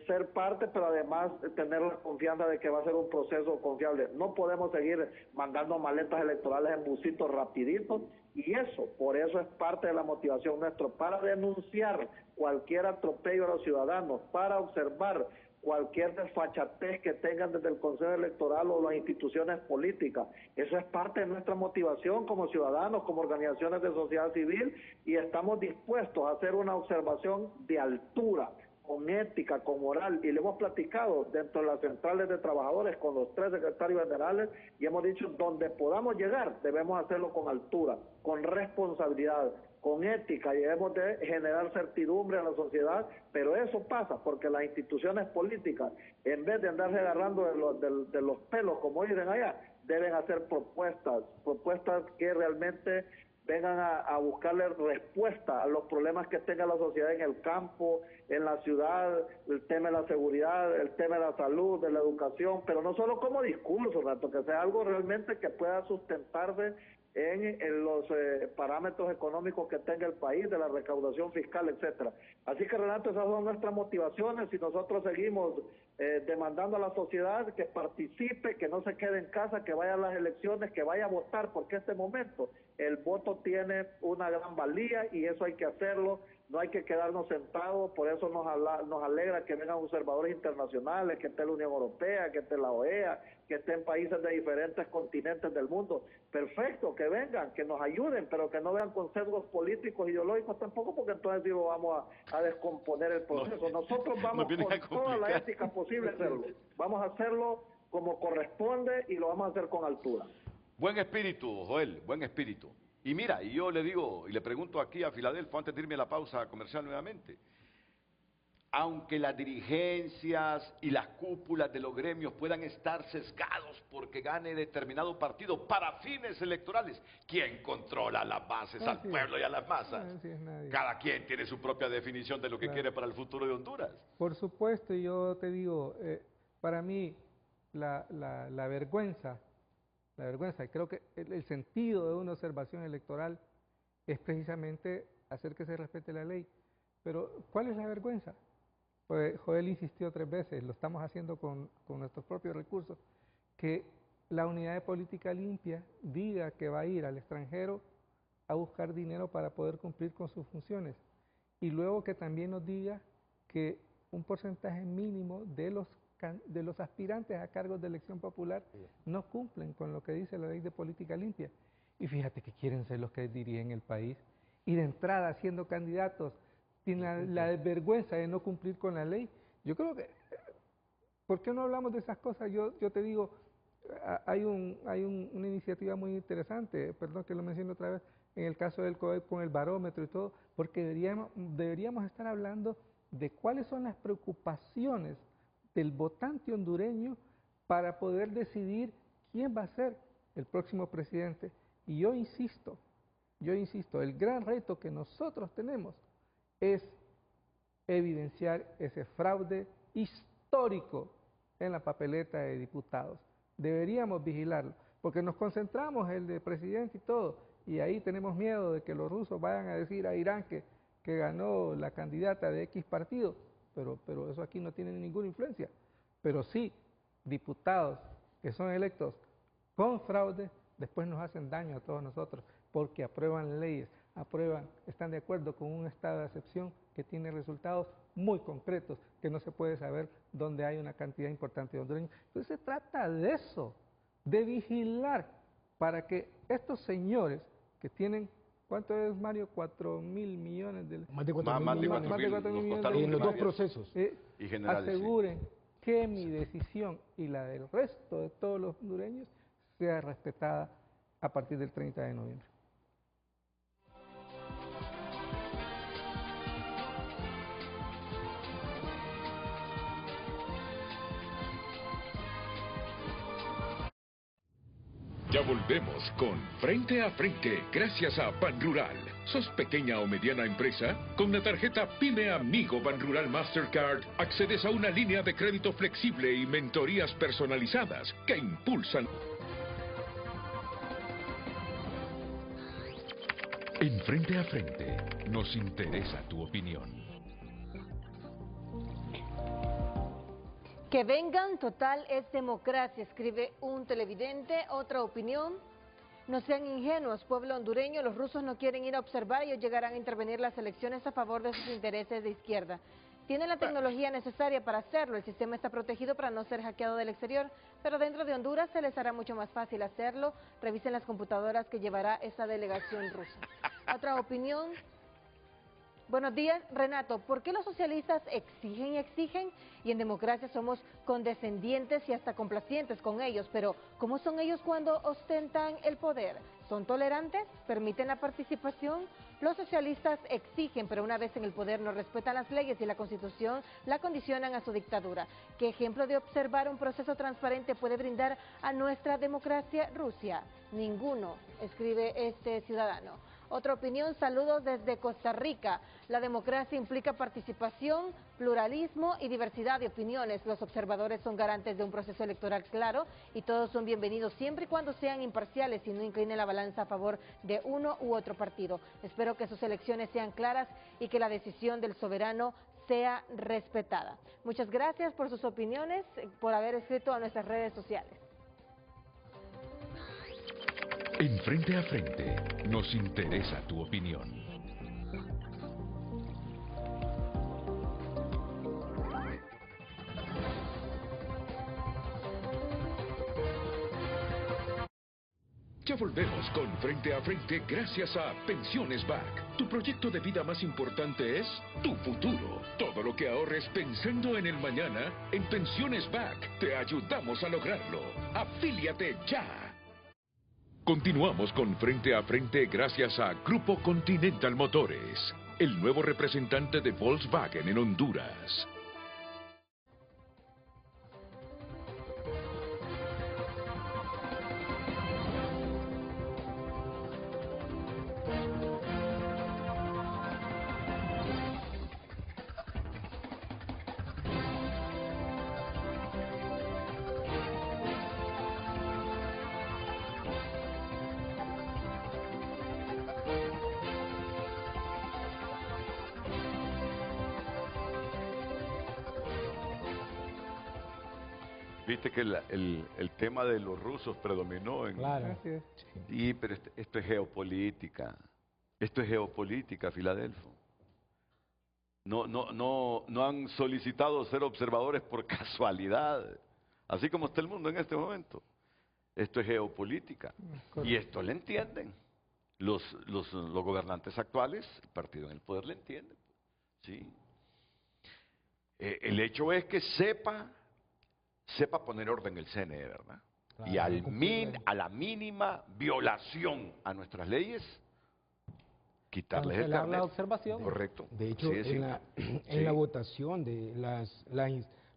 ser parte, pero además tener la confianza de que va a ser un proceso confiable. No podemos seguir mandando maletas electorales en busitos rapiditos, y por eso es parte de la motivación nuestra, para denunciar cualquier atropello a los ciudadanos, para observar cualquier desfachatez que tengan desde el Consejo Electoral o las instituciones políticas. Eso es parte de nuestra motivación como ciudadanos, como organizaciones de sociedad civil, y estamos dispuestos a hacer una observación de altura, con ética, con moral, y le hemos platicado dentro de las centrales de trabajadores con los 3 secretarios generales, y hemos dicho, donde podamos llegar, debemos hacerlo con altura, con responsabilidad, con ética y debemos de generar certidumbre a la sociedad, pero eso pasa porque las instituciones políticas, en vez de andarse agarrando de los pelos, como dicen allá, deben hacer propuestas que realmente vengan a buscarle respuesta a los problemas que tenga la sociedad en el campo, en la ciudad, el tema de la seguridad, el tema de la salud, de la educación, pero no solo como discurso, Renato, que sea algo realmente que pueda sustentarse en los parámetros económicos que tenga el país, de la recaudación fiscal, etcétera. Así que, Renato, esas son nuestras motivaciones y nosotros seguimos demandando a la sociedad que participe, que no se quede en casa, que vaya a las elecciones, que vaya a votar, porque en este momento el voto tiene una gran valía y eso hay que hacerlo, no hay que quedarnos sentados, por eso nos alegra que vengan observadores internacionales, que esté la Unión Europea, que esté la OEA, que estén países de diferentes continentes del mundo. Perfecto, que vengan, que nos ayuden, pero que no vean con sesgos políticos, ideológicos tampoco, porque entonces digo, vamos a descomponer el proceso. Nosotros vamos con toda la ética posible a hacerlo. Vamos a hacerlo como corresponde y lo vamos a hacer con altura. Buen espíritu, Joel, buen espíritu. Y mira, y yo le digo, y le pregunto aquí a Filadelfo, antes de irme a la pausa comercial nuevamente, aunque las dirigencias y las cúpulas de los gremios puedan estar sesgados porque gane determinado partido para fines electorales, ¿quién controla a las bases, al pueblo y a las masas? Cada quien tiene su propia definición de lo que quiere para el futuro de Honduras. Por supuesto, y yo te digo, para mí la vergüenza, creo que el sentido de una observación electoral es precisamente hacer que se respete la ley. Pero, ¿cuál es la vergüenza? Pues Joel insistió 3 veces, lo estamos haciendo con nuestros propios recursos, que la unidad de política limpia diga que va a ir al extranjero a buscar dinero para poder cumplir con sus funciones. Y luego que también nos diga que un porcentaje mínimo de los aspirantes a cargos de elección popular no cumplen con lo que dice la ley de política limpia. Y fíjate que quieren ser los que dirigen el país. Y de entrada, siendo candidatos, tienen la vergüenza de no cumplir con la ley. Yo creo que, ¿por qué no hablamos de esas cosas? Yo te digo, hay una iniciativa muy interesante, perdón que lo menciono otra vez, en el caso del COEP con el barómetro y todo, porque deberíamos estar hablando de cuáles son las preocupaciones del votante hondureño para poder decidir quién va a ser el próximo presidente. Y yo insisto, el gran reto que nosotros tenemos es evidenciar ese fraude histórico en la papeleta de diputados. Deberíamos vigilarlo, porque nos concentramos en el de presidente y todo, y ahí tenemos miedo de que los rusos vayan a decir a Irán que ganó la candidata de X partido, pero eso aquí no tiene ninguna influencia. Pero sí, diputados que son electos con fraude, después nos hacen daño a todos nosotros, porque aprueban leyes, están de acuerdo con un estado de excepción que tiene resultados muy concretos, que no se puede saber dónde hay una cantidad importante de hondureños. Entonces se trata de eso, de vigilar para que estos señores que tienen, ¿cuánto es, Mario? 4.000 millones de... Más de 4.000 millones. Más de 4.000 millones en los dos procesos. Y generales, aseguren que mi decisión y la del resto de todos los hondureños sea respetada a partir del 30 de noviembre. Ya volvemos con Frente a Frente, gracias a Banrural. ¿Sos pequeña o mediana empresa? Con la tarjeta Pyme Amigo Banrural Mastercard accedes a una línea de crédito flexible y mentorías personalizadas que impulsan. En Frente a Frente nos interesa tu opinión. Que vengan, total, es democracia, escribe un televidente. Otra opinión: no sean ingenuos, pueblo hondureño, los rusos no quieren ir a observar, ellos llegarán a intervenir las elecciones a favor de sus intereses de izquierda. Tienen la tecnología necesaria para hacerlo, el sistema está protegido para no ser hackeado del exterior, pero dentro de Honduras se les hará mucho más fácil hacerlo. Revisen las computadoras que llevará esa delegación rusa. Otra opinión: buenos días, Renato. ¿Por qué los socialistas exigen y exigen y en democracia somos condescendientes y hasta complacientes con ellos? Pero ¿cómo son ellos cuando ostentan el poder? ¿Son tolerantes? ¿Permiten la participación? Los socialistas exigen, pero una vez en el poder no respetan las leyes y la Constitución la condicionan a su dictadura. ¿Qué ejemplo de observar un proceso transparente puede brindar a nuestra democracia Rusia? Ninguno, escribe este ciudadano. Otra opinión, saludos desde Costa Rica. La democracia implica participación, pluralismo y diversidad de opiniones. Los observadores son garantes de un proceso electoral claro y todos son bienvenidos siempre y cuando sean imparciales y no inclinen la balanza a favor de uno u otro partido. Espero que sus elecciones sean claras y que la decisión del soberano sea respetada. Muchas gracias por sus opiniones, por haber escrito a nuestras redes sociales. En Frente a Frente, nos interesa tu opinión. Ya volvemos con Frente a Frente gracias a Pensiones BAC. Tu proyecto de vida más importante es tu futuro. Todo lo que ahorres pensando en el mañana, en Pensiones BAC te ayudamos a lograrlo. ¡Afíliate ya! Continuamos con Frente a Frente gracias a Grupo Continental Motores, el nuevo representante de Volkswagen en Honduras. Viste que el tema de los rusos predominó en... Claro. Sí, pero esto es geopolítica. Esto es geopolítica, Filadelfo. No han solicitado ser observadores por casualidad, así como está el mundo en este momento. Esto es geopolítica. Y esto le entienden. Los gobernantes actuales, el partido en el poder le entienden. ¿Sí? El hecho es que sepa poner orden el CNE, ¿verdad? Claro, y a la mínima violación a nuestras leyes, quitarles el carnet. La observación. Correcto. De hecho, sí, en la votación de las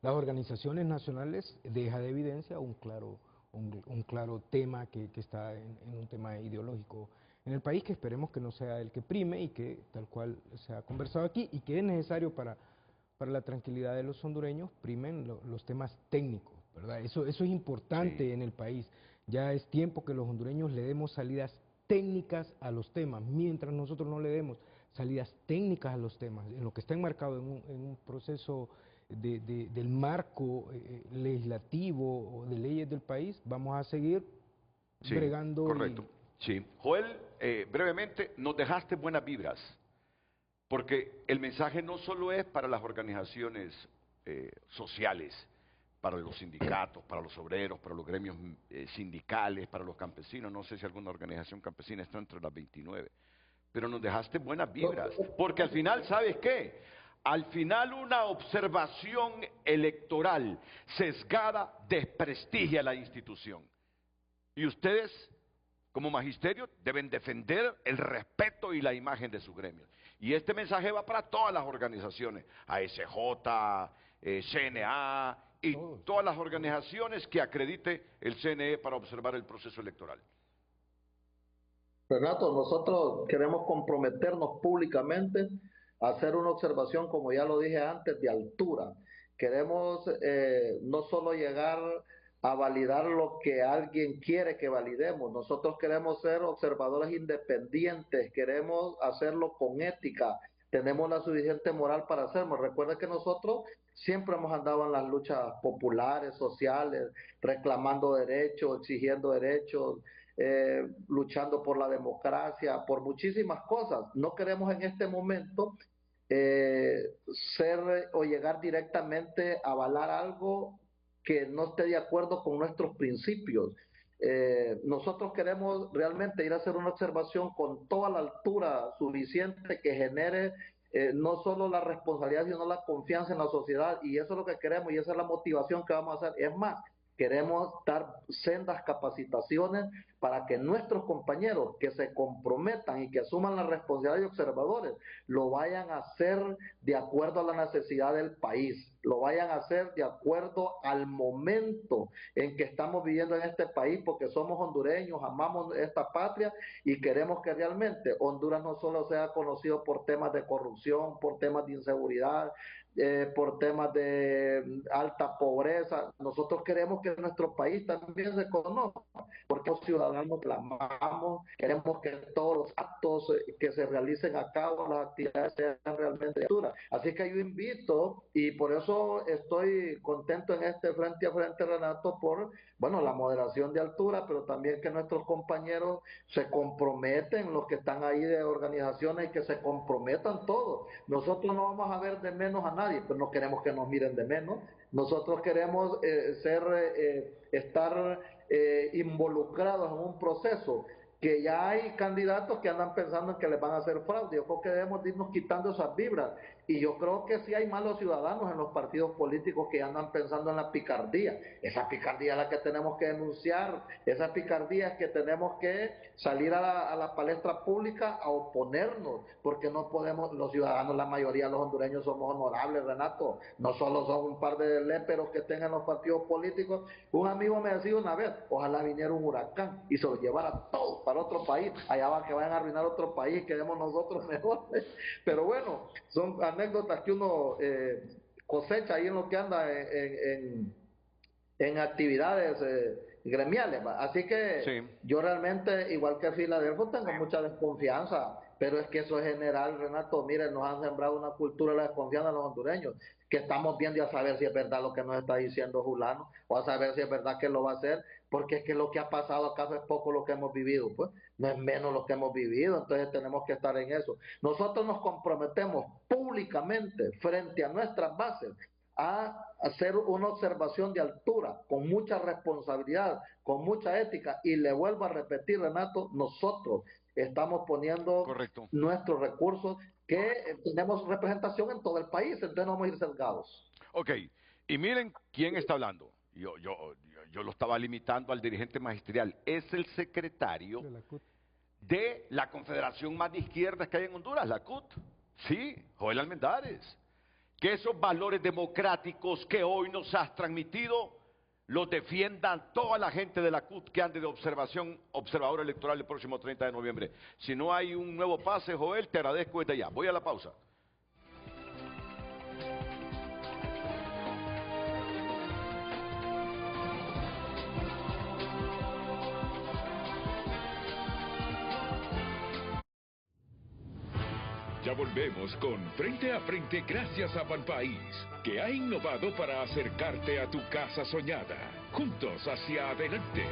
organizaciones nacionales deja de evidencia un claro tema que está en un tema ideológico en el país, que esperemos que no sea el que prime y que tal cual se ha conversado aquí y que es necesario para la tranquilidad de los hondureños, primen los temas técnicos, ¿verdad? Eso es importante en el país. Ya es tiempo que los hondureños le demos salidas técnicas a los temas, mientras nosotros no le demos salidas técnicas a los temas, en lo que está enmarcado en un proceso del marco legislativo o de leyes del país, vamos a seguir bregando. Correcto. Sí. Joel, brevemente, nos dejaste buenas vibras. Porque el mensaje no solo es para las organizaciones sociales, para los sindicatos, para los obreros, para los gremios sindicales, para los campesinos. No sé si alguna organización campesina está entre las 29. Pero nos dejaste buenas vibras. Porque al final, ¿sabes qué? Al final una observación electoral sesgada desprestigia la institución. Y ustedes, como magisterio, deben defender el respeto y la imagen de sus gremios. Y este mensaje va para todas las organizaciones, ASJ, CNA y todas las organizaciones que acredite el CNE para observar el proceso electoral. Renato, nosotros queremos comprometernos públicamente a hacer una observación, como ya lo dije antes, de altura. Queremos no solo llegar a validar lo que alguien quiere que validemos. Nosotros queremos ser observadores independientes, queremos hacerlo con ética, tenemos la suficiente moral para hacerlo. Recuerda que nosotros siempre hemos andado en las luchas populares, sociales, reclamando derechos, exigiendo derechos, luchando por la democracia, por muchísimas cosas. No queremos en este momento ser o llegar directamente a avalar algo que no esté de acuerdo con nuestros principios. Nosotros queremos realmente ir a hacer una observación con toda la altura suficiente que genere no solo la responsabilidad, sino la confianza en la sociedad, y eso es lo que queremos y esa es la motivación que vamos a hacer. Es más, queremos dar sendas capacitaciones para que nuestros compañeros que se comprometan y que asuman la responsabilidad de observadores, lo vayan a hacer de acuerdo a la necesidad del país, lo vayan a hacer de acuerdo al momento en que estamos viviendo en este país, porque somos hondureños, amamos esta patria y queremos que realmente Honduras no solo sea conocido por temas de corrupción, por temas de inseguridad, por temas de alta pobreza. Nosotros queremos que nuestro país también se conozca, porque los ciudadanos clamamos, queremos que todos los actos que se realicen a cabo, las actividades sean realmente duras. Así que yo invito, y por eso estoy contento en este frente a frente, Renato, por, bueno, la moderación de altura, pero también que nuestros compañeros se comprometen, los que están ahí de organizaciones, y que se comprometan todos. Nosotros no vamos a ver de menos a nadie, pero no queremos que nos miren de menos. Nosotros queremos estar involucrados en un proceso que ya hay candidatos que andan pensando en que les van a hacer fraude. Yo creo que debemos irnos quitando esas vibras. Y yo creo que sí hay malos ciudadanos en los partidos políticos que andan pensando en la picardía. Esa picardía es la que tenemos que denunciar. Esa picardía es que tenemos que salir a la palestra pública a oponernos, porque no podemos, los ciudadanos, la mayoría de los hondureños somos honorables, Renato. No solo son un par de léperos que estén en los partidos políticos. Un amigo me decía una vez, ojalá viniera un huracán y se los llevara todos para otro país. Allá va que vayan a arruinar otro país, quedemos nosotros mejor. Pero bueno, son anécdotas que uno cosecha ahí en lo que anda en actividades gremiales. Así que sí, yo realmente, igual que Filadelfo, tengo mucha desconfianza, pero es que eso es general, Renato. Miren, nos han sembrado una cultura de la desconfianza en los hondureños, que estamos viendo, a saber si es verdad lo que nos está diciendo Julano, o a saber si es verdad que lo va a hacer, porque es que lo que ha pasado acá es poco lo que hemos vivido, pues no es menos lo que hemos vivido. Entonces tenemos que estar en eso. Nosotros nos comprometemos públicamente frente a nuestras bases a hacer una observación de altura, con mucha responsabilidad, con mucha ética, y le vuelvo a repetir, Renato, nosotros estamos poniendo nuestros recursos, que tenemos representación en todo el país, entonces no vamos a ir sesgados. Ok, y miren quién está hablando. Yo lo estaba limitando al dirigente magisterial. Es el secretario de la confederación más de izquierdas que hay en Honduras, la CUT. Sí, Joel Almendares. Que esos valores democráticos que hoy nos has transmitido los defiendan toda la gente de la CUT que ande de observador electoral el próximo 30 de noviembre. Si no hay un nuevo pase, Joel, te agradezco desde ya. Voy a la pausa. Ya volvemos con Frente a Frente gracias a Banpaís, que ha innovado para acercarte a tu casa soñada. Juntos hacia adelante.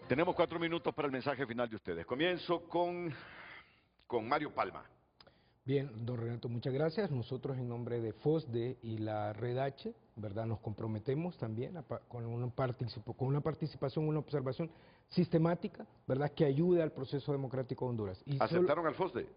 Tenemos 4 minutos para el mensaje final de ustedes. Comienzo con Mario Palma. Bien, don Renato, muchas gracias. Nosotros en nombre de FOSDE y la Red H, ¿verdad?, nos comprometemos también con una participación, una observación sistemática, ¿verdad?, que ayude al proceso democrático de Honduras. ¿Aceptaron al FOSDE?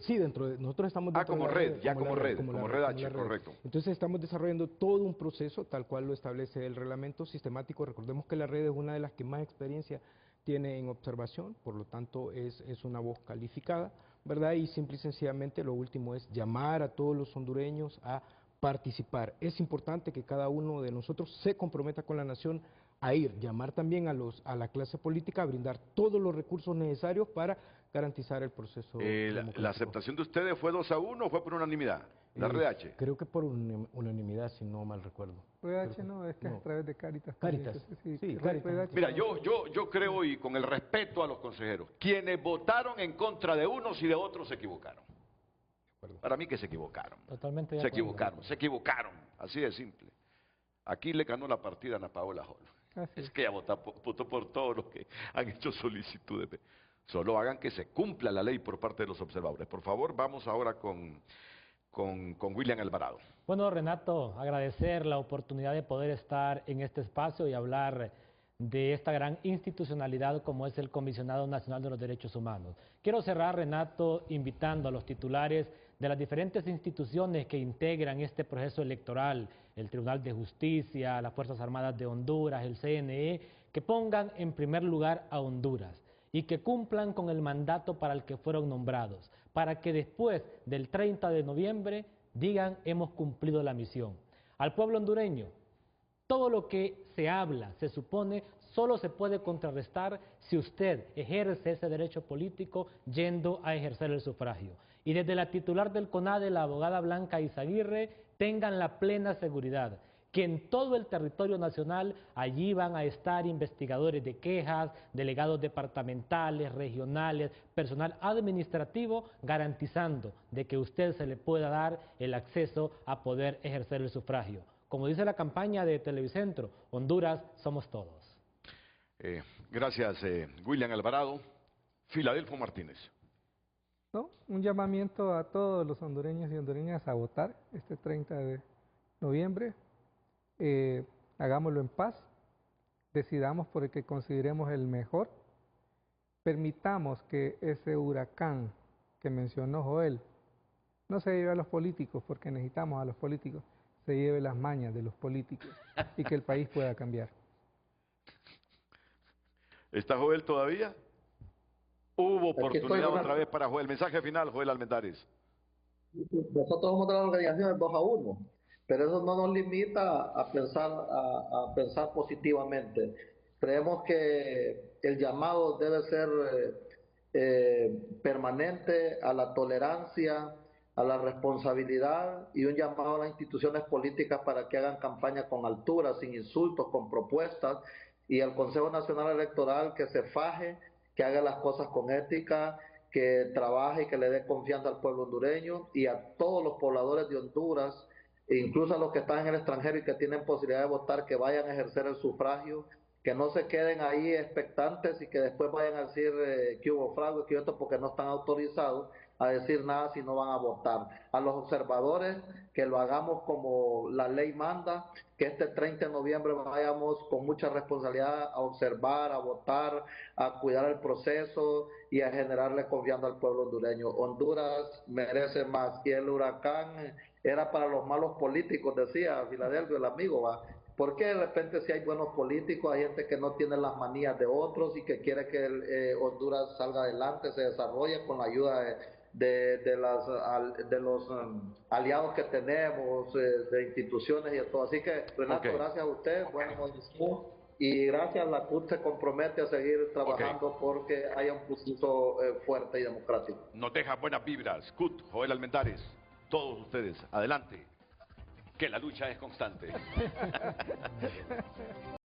Sí, nosotros estamos dentro como de la red, ya como red H, correcto. Entonces estamos desarrollando todo un proceso, tal cual lo establece el reglamento sistemático. Recordemos que la red es una de las que más experiencia tiene en observación, por lo tanto es una voz calificada, ¿verdad? Y simple y sencillamente lo último es llamar a todos los hondureños a participar. Es importante que cada uno de nosotros se comprometa con la nación a ir, llamar también a la clase política a brindar todos los recursos necesarios para garantizar el proceso democrático. ¿La aceptación de ustedes fue 2-1 o fue por unanimidad? ¿La Red H? Creo que por unanimidad, si no mal recuerdo. Red H no, es que es a través de Cáritas. Cáritas, sí, Cáritas. Mira, yo creo, y con el respeto a los consejeros, quienes votaron en contra de unos y de otros se equivocaron. Para mí que se equivocaron. Totalmente. Se equivocaron, así de simple. Aquí le ganó la partida a Ana Paola Hall. Es que ella votó por todos los que han hecho solicitudes. Solo hagan que se cumpla la ley por parte de los observadores. Por favor, vamos ahora con William Alvarado. Bueno, Renato, agradecer la oportunidad de poder estar en este espacio y hablar de esta gran institucionalidad como es el Comisionado Nacional de los Derechos Humanos. Quiero cerrar, Renato, invitando a los titulares de las diferentes instituciones que integran este proceso electoral, el Tribunal de Justicia, las Fuerzas Armadas de Honduras, el CNE, que pongan en primer lugar a Honduras y que cumplan con el mandato para el que fueron nombrados, para que después del 30 de noviembre digan hemos cumplido la misión. Al pueblo hondureño, todo lo que se habla, se supone, solo se puede contrarrestar si usted ejerce ese derecho político yendo a ejercer el sufragio. Y desde la titular del CONADE, la abogada Blanca Izaguirre, tengan la plena seguridad que en todo el territorio nacional allí van a estar investigadores de quejas, delegados departamentales, regionales, personal administrativo, garantizando de que usted se le pueda dar el acceso a poder ejercer el sufragio. Como dice la campaña de Televicentro, Honduras somos todos. Gracias, William Alvarado. Filadelfo Martínez. ¿No? Un llamamiento a todos los hondureños y hondureñas a votar este 30 de noviembre. Hagámoslo en paz, decidamos por el que consideremos el mejor, permitamos que ese huracán que mencionó Joel no se lleve a los políticos, porque necesitamos a los políticos, se lleve las mañas de los políticos y que el país pueda cambiar. ¿Está Joel todavía? Hubo oportunidad otra vez para Joel. Mensaje final, Joel Almendares. Nosotros somos de la organización 2-1, pero eso no nos limita a pensar positivamente. Creemos que el llamado debe ser permanente a la tolerancia, a la responsabilidad y un llamado a las instituciones políticas para que hagan campaña con altura, sin insultos, con propuestas, y al Consejo Nacional Electoral que se faje, que haga las cosas con ética, que trabaje y que le dé confianza al pueblo hondureño y a todos los pobladores de Honduras, e incluso a los que están en el extranjero y que tienen posibilidad de votar, que vayan a ejercer el sufragio, que no se queden ahí expectantes y que después vayan a decir que hubo fraude, que esto, porque no están autorizados a decir nada si no van a votar. A los observadores, que lo hagamos como la ley manda, que este 30 de noviembre vayamos con mucha responsabilidad a observar, a votar, a cuidar el proceso y a generarle confianza al pueblo hondureño. Honduras merece más, y el huracán era para los malos políticos, decía Filadelfo, el amigo, ¿va? Porque de repente si hay buenos políticos, hay gente que no tiene las manías de otros y que quiere que Honduras salga adelante, se desarrolle con la ayuda de los aliados que tenemos, de instituciones y de todo. Así que, Renato, gracias a usted, buena audición, y gracias, la CUT se compromete a seguir trabajando porque haya un proceso fuerte y democrático. Nos deja buenas vibras. CUT, Joel Almendares, todos ustedes, adelante, que la lucha es constante.